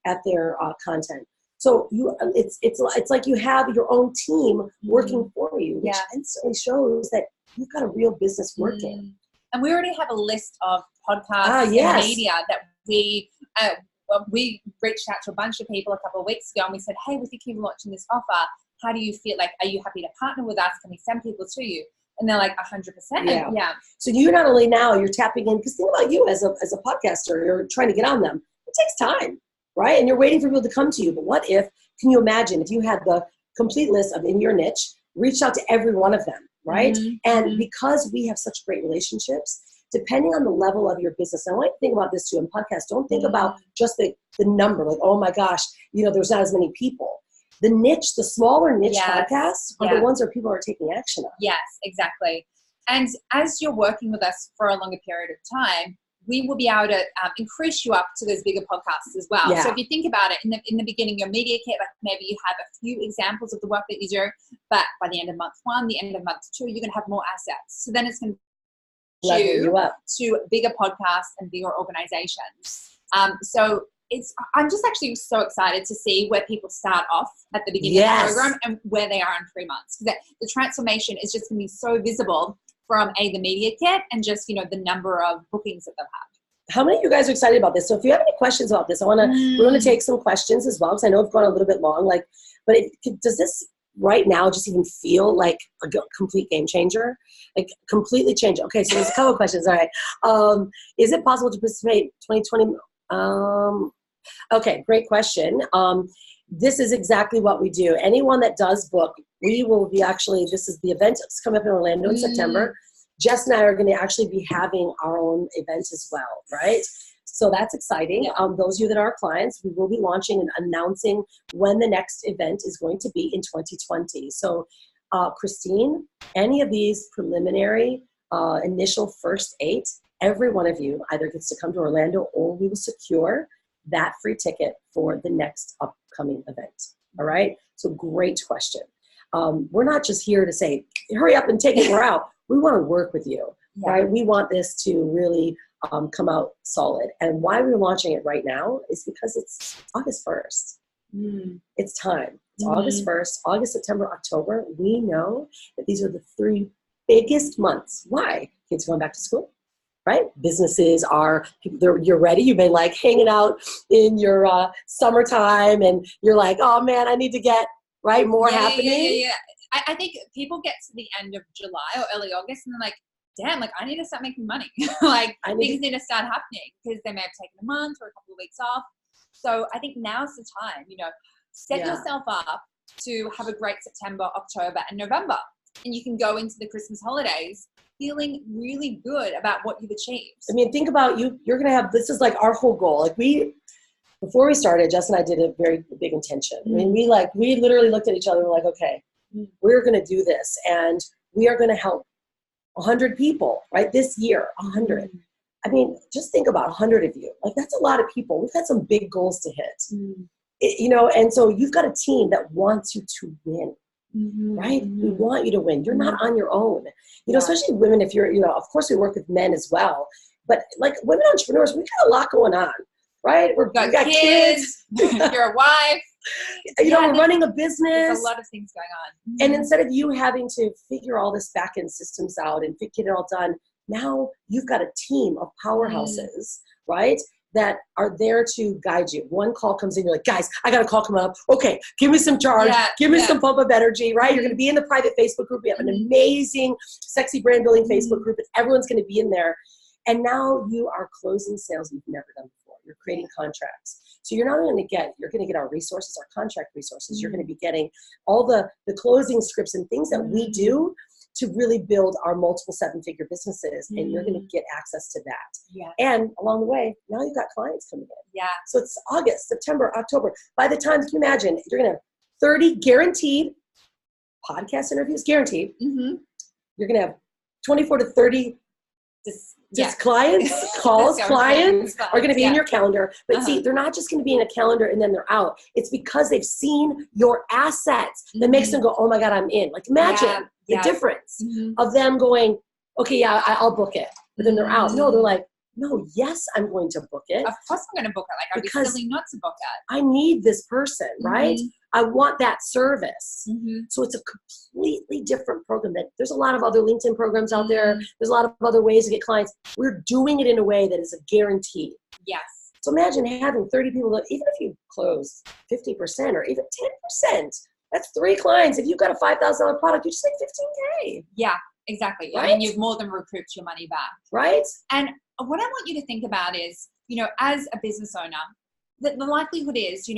at their content. So it's like you have your own team working for you, which instantly shows that you've got a real business working. And we already have a list of podcasts and media that we reached out to a bunch of people a couple of weeks ago, and we said, hey, we think you're launching this offer. How do you feel? Like, are you happy to partner with us? Can we send people to you? And they're like 100%. Yeah. So you not only now you're tapping in, because think about you as a podcaster, you're trying to get on them. It takes time, right? And you're waiting for people to come to you. But what if, can you imagine if you had the complete list of in your niche, reached out to every one of them, right? And because we have such great relationships, depending on the level of your business, and I want you to think about this too in podcasts, don't think about just the number, like, oh my gosh, there's not as many people. The niche, the smaller niche podcasts are the ones where people are taking action on. Yes, exactly. And as you're working with us for a longer period of time, we will be able to increase you up to those bigger podcasts as well. Yeah. So if you think about it, in the beginning, your media kit, like maybe you have a few examples of the work that you do, but by the end of month 1, the end of month 2, you're going to have more assets. So then it's going to level you up to bigger podcasts and bigger organizations. I'm just actually so excited to see where people start off at the beginning of the program and where they are in 3 months. Because the transformation is just going to be so visible from the media kit and just, the number of bookings that they've had. How many of you guys are excited about this? So if you have any questions about this, we're going to take some questions as well, because I know it's gone a little bit long. Does this right now just even feel like a complete game changer? Like completely change? Okay, so there's a couple of questions. All right. Is it possible to participate 2020? Okay, great question. This is exactly what we do. Anyone that does book, we will be this is the event that's coming up in Orlando in September. Jess and I are going to actually be having our own event as well, right? So that's exciting. Yeah. Those of you that are clients, we will be launching and announcing when the next event is going to be in 2020. So Christine, any of these preliminary initial first 8, every one of you either gets to come to Orlando or we will secure that free ticket for the next upcoming event. All right. So great question. We're not just here to say, hurry up and take it, we're out. We want to work with you, right? We want this to really come out solid. And why we're launching it right now is because it's August 1st. It's time. It's August 1st, August, September, October. We know that these are the 3 biggest months. Why? Kids going back to school. Right? Businesses are, you're ready. You've been like hanging out in your summertime and you're like, oh man, I need to get more happening. Yeah. I think people get to the end of July or early August and they're like, damn, I need to start making money. Things need to start happening because they may have taken a month or a couple of weeks off. So I think now's the time, set yourself up to have a great September, October and November. And you can go into the Christmas holidays feeling really good about what you've achieved. I mean, think about you're going to have, this is like our whole goal. Before we started, Jess and I did a very big intention. I mean, we literally looked at each other and were like, okay, we're going to do this and we are going to help 100 people, right? This year, 100. I mean, just think about 100 of you. That's a lot of people. We've had some big goals to hit, and so you've got a team that wants you to win. Right? We want you to win. You're not on your own. Especially women, if you're, of course we work with men as well, but women entrepreneurs, we've got a lot going on, right? We got kids. You're a wife. We're running a There's business. a lot of things going on. And instead of you having to figure all this back end systems out and get it all done, now you've got a team of powerhouses, right? That are there to guide you. One call comes in, you're like, guys, I got a call coming up. Okay, give me some charge. Give me some pump of energy, right? You're going to be in the private Facebook group. We have an amazing sexy brand building Facebook group. And everyone's going to be in there. And now you are closing sales you've never done before. You're creating contracts. So you're not going to get, you're going to get our resources, our contract resources. You're going to be getting all the closing scripts and things that we do to really build our multiple 7-figure businesses, and you're going to get access to that. Yeah. And along the way, now you've got clients coming in. Yeah. So it's August, September, October. By the time, can you imagine, you're going to have 30 guaranteed podcast interviews, guaranteed. You're going to have 24 to 30 just clients, calls, clients are going to be in your calendar. But see, they're not just going to be in a calendar and then they're out. It's because they've seen your assets that makes them go, oh my God, I'm in. Like imagine the difference of them going, okay, yeah, I'll book it. But then they're out. No, they're like, no, yes, I'm going to book it. Of course I'm going to book it. Like, I'd be silly not to book it. I need this person, right? I want that service. So it's a completely different program. That there's a lot of other LinkedIn programs out there. There's a lot of other ways to get clients. We're doing it in a way that is a guarantee. Yes. So imagine having 30 people, that, even if you close 50% or even 10%, that's 3 clients. If you've got a $5,000 product, you just make $15K. Yeah, exactly. Right? I mean, you've more than recouped your money back. Right? And what I want you to think about is, as a business owner, the likelihood is, you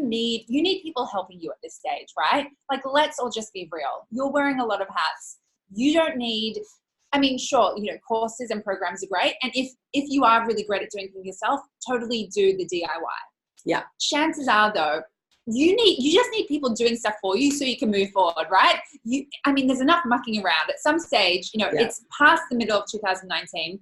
need people helping you at this stage, right? Like, let's all just be real. You're wearing a lot of hats. You don't need, I mean, sure, courses and programs are great. And if you are really great at doing things yourself, totally do the DIY. Yeah. Chances are though, you just need people doing stuff for you so you can move forward, right? There's enough mucking around. At some stage, it's past the middle of 2019.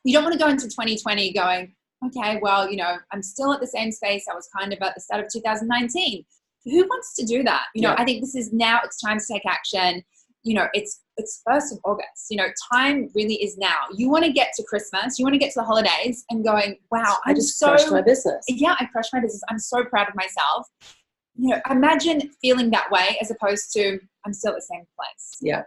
You don't want to go into 2020 going, okay, well, I'm still at the same space I was kind of at the start of 2019. Who wants to do that? I think this is now, it's time to take action. It's 1st of August. Time really is now. You want to get to Christmas, you want to get to the holidays and going, wow, I just crushed my business. Yeah, I crushed my business. I'm so proud of myself. Imagine feeling that way as opposed to, I'm still at the same place. Yeah.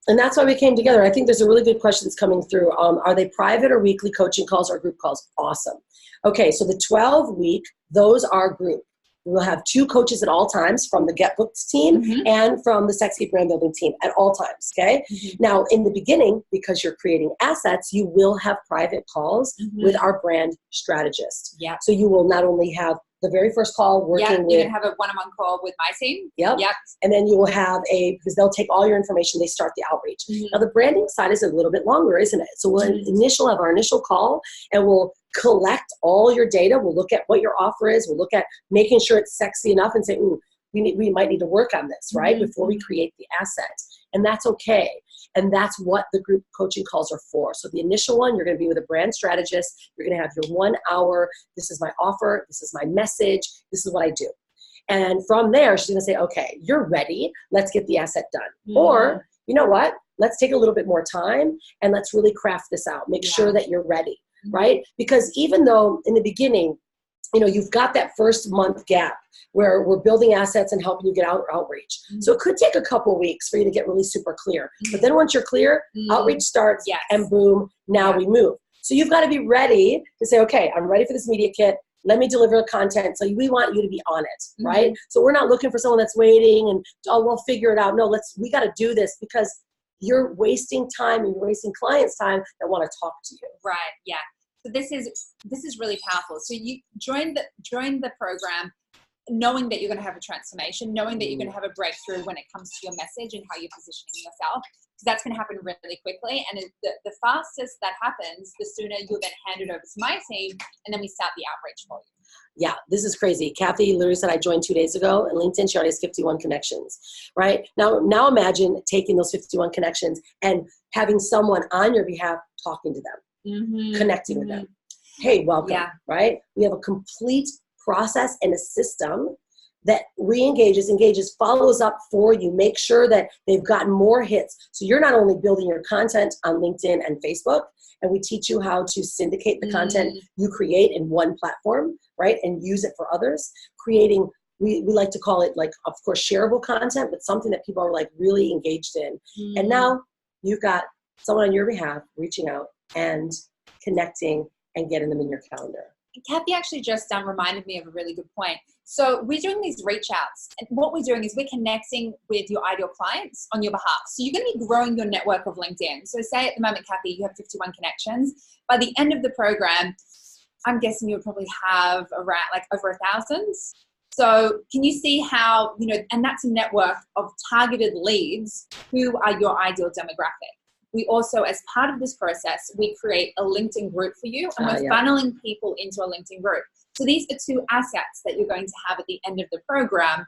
And that's why we came together. I think there's a really good question that's coming through. Are they private or weekly coaching calls or group calls? Awesome. Okay, so the 12-week, those are group. We'll have 2 coaches at all times from the Get Booked team and from the Sexy Brand Building team at all times, okay? Now, in the beginning, because you're creating assets, you will have private calls with our brand strategist. Yeah. So you will not only have the very first call working with... you're going to have a one-on-one call with my team. Yep. And then you will have because they'll take all your information, they start the outreach. Now, the branding side is a little bit longer, isn't it? So we'll have our initial call, and we'll collect all your data. We'll look at what your offer is. We'll look at making sure it's sexy enough and say, ooh, we might need to work on this, right? Before we create the asset. And that's okay. And that's what the group coaching calls are for. So the initial one, you're going to be with a brand strategist. You're going to have your 1 hour. This is my offer. This is my message. This is what I do. And from there, she's going to say, okay, you're ready. Let's get the asset done. Or, you know what? Let's take a little bit more time and let's really craft this out. Make sure that you're ready, right? Because even though in the beginning, you've got that first month gap where we're building assets and helping you get outreach. So it could take a couple of weeks for you to get really super clear. But then once you're clear, outreach starts and boom, now we move. So you've got to be ready to say, okay, I'm ready for this media kit. Let me deliver the content. So we want you to be on it, right? So we're not looking for someone that's waiting and, we'll figure it out. No, we got to do this because you're wasting time and you're wasting clients' time that want to talk to you. Right, yeah. So this is really powerful. So you join the program knowing that you're going to have a transformation, knowing that you're going to have a breakthrough when it comes to your message and how you're positioning yourself, because that's going to happen really quickly. And the fastest that happens, the sooner you'll then hand it over to my team, and then we start the outreach for you. Yeah, this is crazy. Kathy literally said I joined 2 days ago, and LinkedIn, she already has 51 connections, right? Now imagine taking those 51 connections and having someone on your behalf talking to them, connecting with them. Hey, welcome, right? We have a complete process and a system that re-engages, engages, follows up for you, make sure that they've gotten more hits. So you're not only building your content on LinkedIn and Facebook, and we teach you how to syndicate the content you create in one platform, right? And use it for others. Creating, we like to call it, like, of course, shareable content, but something that people are like really engaged in. And now you've got someone on your behalf reaching out and connecting and getting them in your calendar. Kathy actually just reminded me of a really good point. So we're doing these reach outs, and what we're doing is we're connecting with your ideal clients on your behalf. So you're going to be growing your network of LinkedIn. So say at the moment, Kathy, you have 51 connections. By the end of the program, I'm guessing you would probably have around like over 1,000. So can you see how, you know, and that's a network of targeted leads who are your ideal demographic. We also, as part of this process, we create a LinkedIn group for you, and we're funneling people into a LinkedIn group. So these are two assets that you're going to have at the end of the program,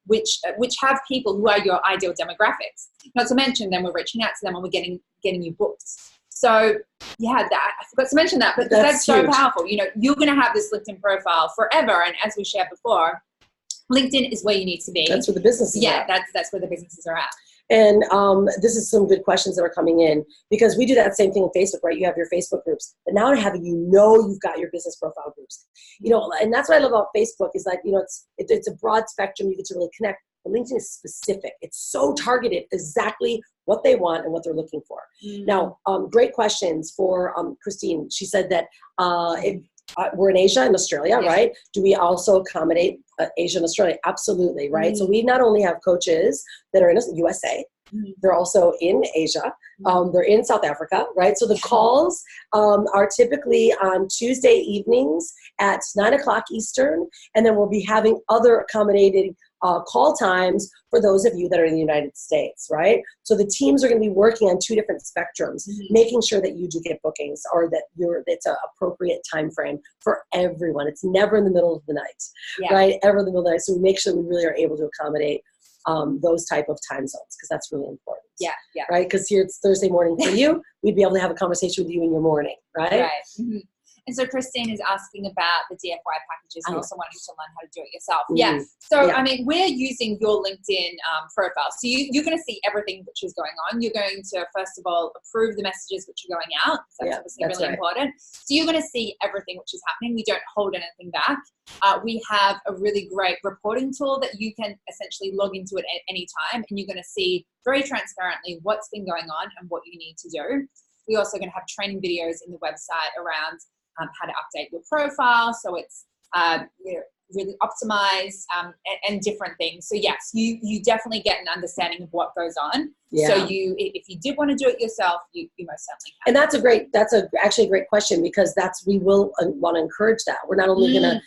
which have people who are your ideal demographics. Not to mention, then we're reaching out to them and we're getting you booked. So yeah, I forgot to mention that, but that's so powerful. You know, you're going to have this LinkedIn profile forever, and as we shared before, LinkedIn is where you need to be. That's where the businesses are. Yeah, that's where the businesses are at. And this is some good questions that are coming in, because we do that same thing with Facebook, right? You have your Facebook groups, but now having, you've got your business profile groups, and that's what I love about Facebook is like, it's a broad spectrum. You get to really connect. But LinkedIn is specific. It's so targeted, exactly what they want and what they're looking for. Now, great questions for Christine. She said that we're in Asia and Australia, right? Do we also accommodate Asia and Australia? Absolutely, right? So we not only have coaches that are in the USA, they're also in Asia, they're in South Africa, right? So the calls are typically on Tuesday evenings at 9 o'clock Eastern, and then we'll be having other accommodated call times for those of you that are in the United States, right? So the teams are going to be working on two different spectrums, making sure that you do get bookings, or that it's an appropriate time frame for everyone. It's never in the middle of the night, right? Ever in the middle of the night. So we make sure we really are able to accommodate those type of time zones, because that's really important. Right? Because here it's Thursday morning for you. We'd be able to have a conversation with you in your morning, right? And so Christine is asking about the DFY packages and also wanting to learn how to do it yourself. So, I mean, we're using your LinkedIn profile. So you're going to see everything which is going on. You're going to, first of all, approve the messages which are going out. That's obviously really important. So you're going to see everything which is happening. We don't hold anything back. We have a really great reporting tool that you can essentially log into at any time, and you're going to see very transparently what's been going on and what you need to do. We're also going to have training videos in the website around how to update your profile, so it's really optimized, and different things. So yes, you definitely get an understanding of what goes on. So if you did want to do it yourself, you most certainly can. And that's actually a great question, because we will want to encourage that. We're not only going to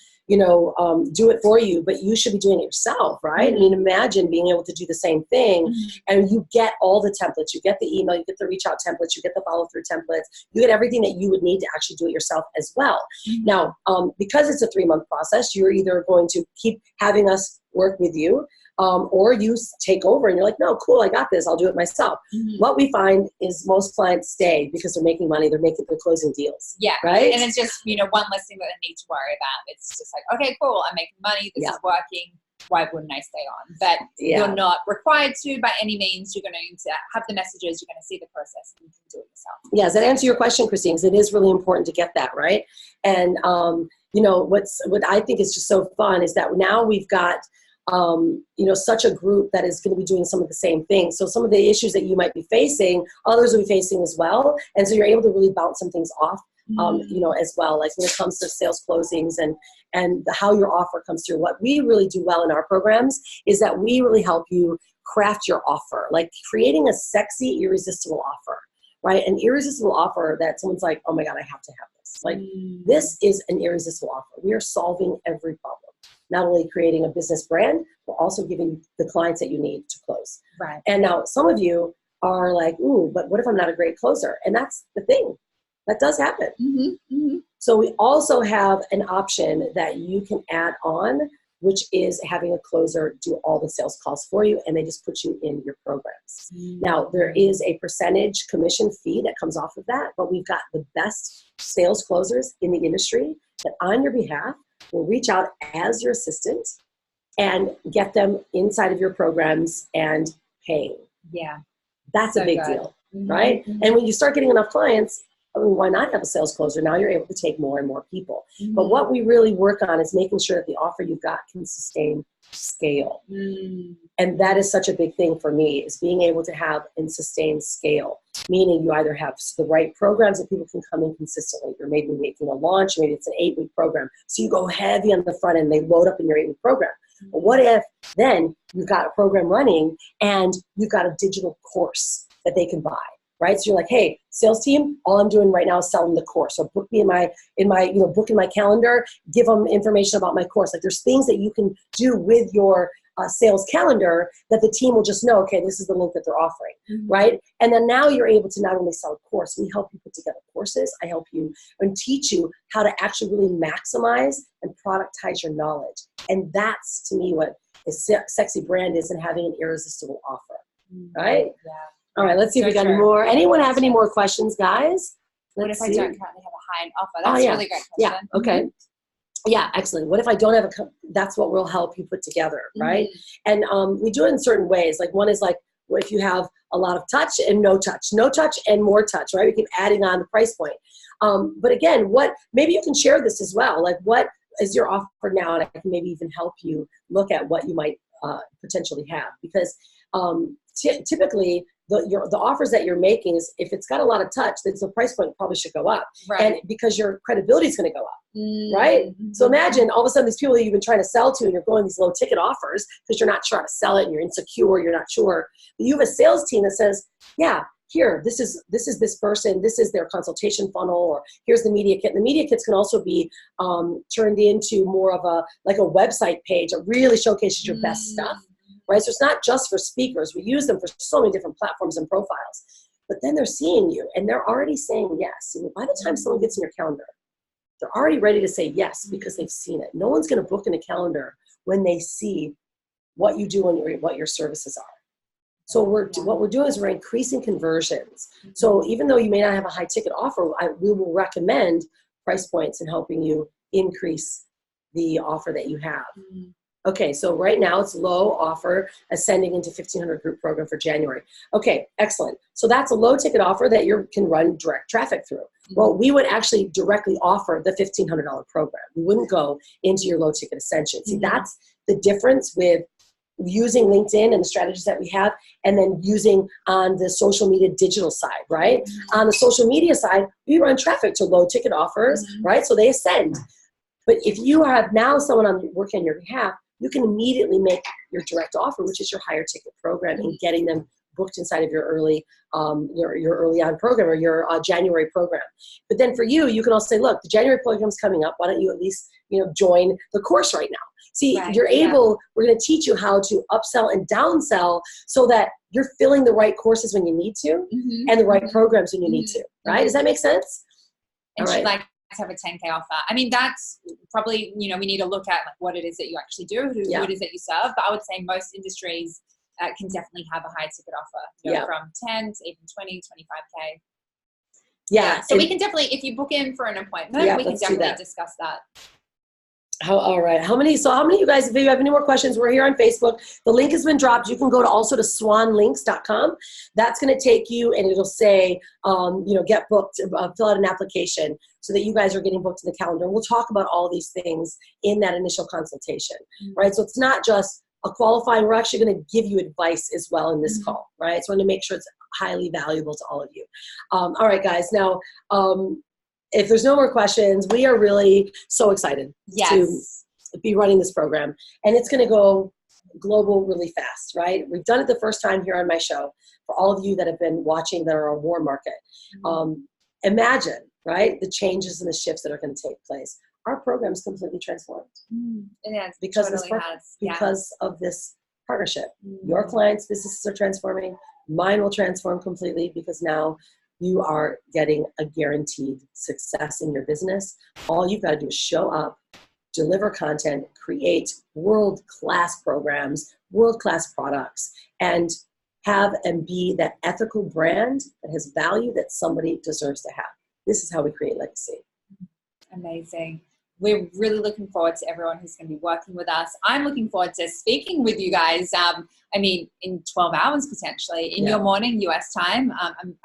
do it for you, but you should be doing it yourself, right? I mean, imagine being able to do the same thing, and you get all the templates. You get the email, you get the reach out templates, you get the follow through templates, you get everything that you would need to actually do it yourself as well. Now, because it's a 3-month process, you're either going to keep having us work with you, or you take over and you're like, no, cool, I got this, I'll do it myself. What we find is most clients stay because they're making money, they're closing deals. Right? And it's just, one less thing that they need to worry about. It's just like, okay, cool, I'm making money, this is working, why wouldn't I stay on? But you're not required to by any means. You're going to have the messages, you're going to see the process, and you can do it yourself. Does that answer your question, Christine? Because it is really important to get that, right? And what I think is just so fun is that now we've got such a group that is going to be doing some of the same things. So some of the issues that you might be facing, others will be facing as well. And so you're able to really bounce some things off, as well, like when it comes to sales closings and how your offer comes through. What we really do well in our programs is that we really help you craft your offer, like creating a sexy, irresistible offer, right? An irresistible offer that someone's like, oh my God, I have to have this. Like, this is an irresistible offer. We are solving every problem. Not only creating a business brand, but also giving the clients that you need to close. Right. And now some of you are like, ooh, but what if I'm not a great closer? And that's the thing. That does happen. So we also have an option that you can add on, which is having a closer do all the sales calls for you, and they just put you in your programs. Now, there is a percentage commission fee that comes off of that, but we've got the best sales closers in the industry that on your behalf will reach out as your assistant and get them inside of your programs and paying. Yeah. That's So a big good. deal, right? Mm-hmm. And when you start getting enough clients, I mean, why not have a sales closer? Now you're able to take more and more people. Mm-hmm. But what we really work on is making sure that the offer you've got can sustain scale. Mm. And that is such a big thing for me, is being able to have and sustain scale, meaning you either have the right programs that people can come in consistently. You're maybe making a launch, maybe it's an 8-week program. So you go heavy on the front end, they load up in your 8-week program. But what if then you've got a program running and you've got a digital course that they can buy, right? So you're like, hey, sales team, all I'm doing right now is selling the course. So book me in my book in my calendar, give them information about my course. Like there's things that you can do with your sales calendar that the team will just know, okay, this is the link that they're offering, right? And then now you're able to not only sell a course, we help you put together courses. I help you and teach you how to actually really maximize and productize your knowledge. And that's, to me, what a sexy brand is, and having an irresistible offer, right? Yeah. All right, let's see if we got any more. Anyone have any more questions, guys? What if I don't currently have a high-end offer? That's Oh, yeah. a really great Yeah, question. okay. Yeah, excellent. What if I don't have that's what we'll help you put together, right? And we do it in certain ways. Like one is like, what if you have a lot of touch and no touch and more touch, right? We keep adding on the price point. But again, maybe you can share this as well. Like what is your offer now? And I can maybe even help you look at what you might potentially have. Because typically the offers that you're making is, if it's got a lot of touch, then the price point probably should go up. Right. And because your credibility is going to go up, right? So imagine all of a sudden these people that you've been trying to sell to, and you're going these low ticket offers because you're not sure how to sell it and you're insecure, you're not sure. But you have a sales team that says, yeah, here, this is this person, this is their consultation funnel, or here's the media kit. And the media kits can also be turned into more of a website page that really showcases your best stuff. Right? So it's not just for speakers. We use them for so many different platforms and profiles. But then they're seeing you and they're already saying yes. And by the time someone gets in your calendar, they're already ready to say yes because they've seen it. No one's going to book in a calendar when they see what you do and what your services are. So what we're doing is we're increasing conversions. So even though you may not have a high ticket offer, we will recommend price points and helping you increase the offer that you have. Okay, so right now it's low offer, ascending into 1,500 group program for January. Okay, excellent. So that's a low ticket offer that you can run direct traffic through. Well, we would actually directly offer the $1,500 program. We wouldn't go into your low ticket ascension. See, that's the difference with using LinkedIn and the strategies that we have, and then using on the social media digital side, right? On the social media side, we run traffic to low ticket offers, right? So they ascend. But if you have now someone working on your behalf, you can immediately make your direct offer, which is your higher ticket program, and getting them booked inside of your early early on program or your January program. But then for you, you can also say, look, the January program's coming up. Why don't you at least join the course right now? See, you're able. We're going to teach you how to upsell and downsell so that you're filling the right courses when you need to, and the right programs when you need to. Right? Does that make sense? And she'd like to have a 10K offer. I mean, that's probably, we need to look at like what it is that you actually do, who it is that you serve. But I would say most industries can definitely have a high ticket offer, from 10 to even 20, 25K. Yeah. So we can definitely, if you book in for an appointment, we can definitely discuss that. All right. How many of you guys, if you have any more questions, we're here on Facebook. The link has been dropped. You can go to swanlinks.com. That's going to take you, and it'll say, get booked, fill out an application so that you guys are getting booked in the calendar. We'll talk about all these things in that initial consultation, right? So it's not just a qualifying. We're actually going to give you advice as well in this call, right? So I want to make sure it's highly valuable to all of you. All right, guys. Now, if there's no more questions, we are really so excited to be running this program. And it's going to go global really fast, right? We've done it the first time here on my show. For all of you that have been watching that are a war market, imagine, right, the changes and the shifts that are going to take place. Our program is completely transformed. It is. Because of this partnership. Your clients' businesses are transforming. Mine will transform completely because now you are getting a guaranteed success in your business. All you've got to do is show up, deliver content, create world-class programs, world-class products, and have and be that ethical brand that has value that somebody deserves to have. This is how we create legacy. Amazing. we're really looking forward to everyone who's going to be working with us. I'm looking forward to speaking with you guys. I mean, in 12 hours potentially, in your morning, US time.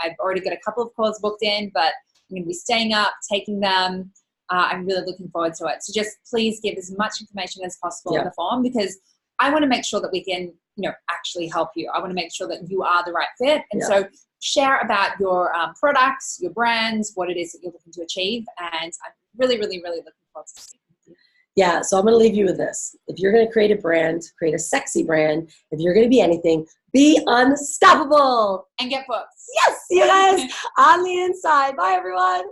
I've already got a couple of calls booked in, but I'm going to be staying up, taking them. I'm really looking forward to it. So just please give as much information as possible in the form, because I want to make sure that we can, actually help you. I want to make sure that you are the right fit. And so share about your products, your brands, what it is that you're looking to achieve. And I'm really, really, really looking forward to speaking with you. Yeah, so I'm going to leave you with this. If you're going to create a brand, create a sexy brand. If you're going to be anything, be unstoppable. And get books. Yes, you guys, on the inside. Bye, everyone.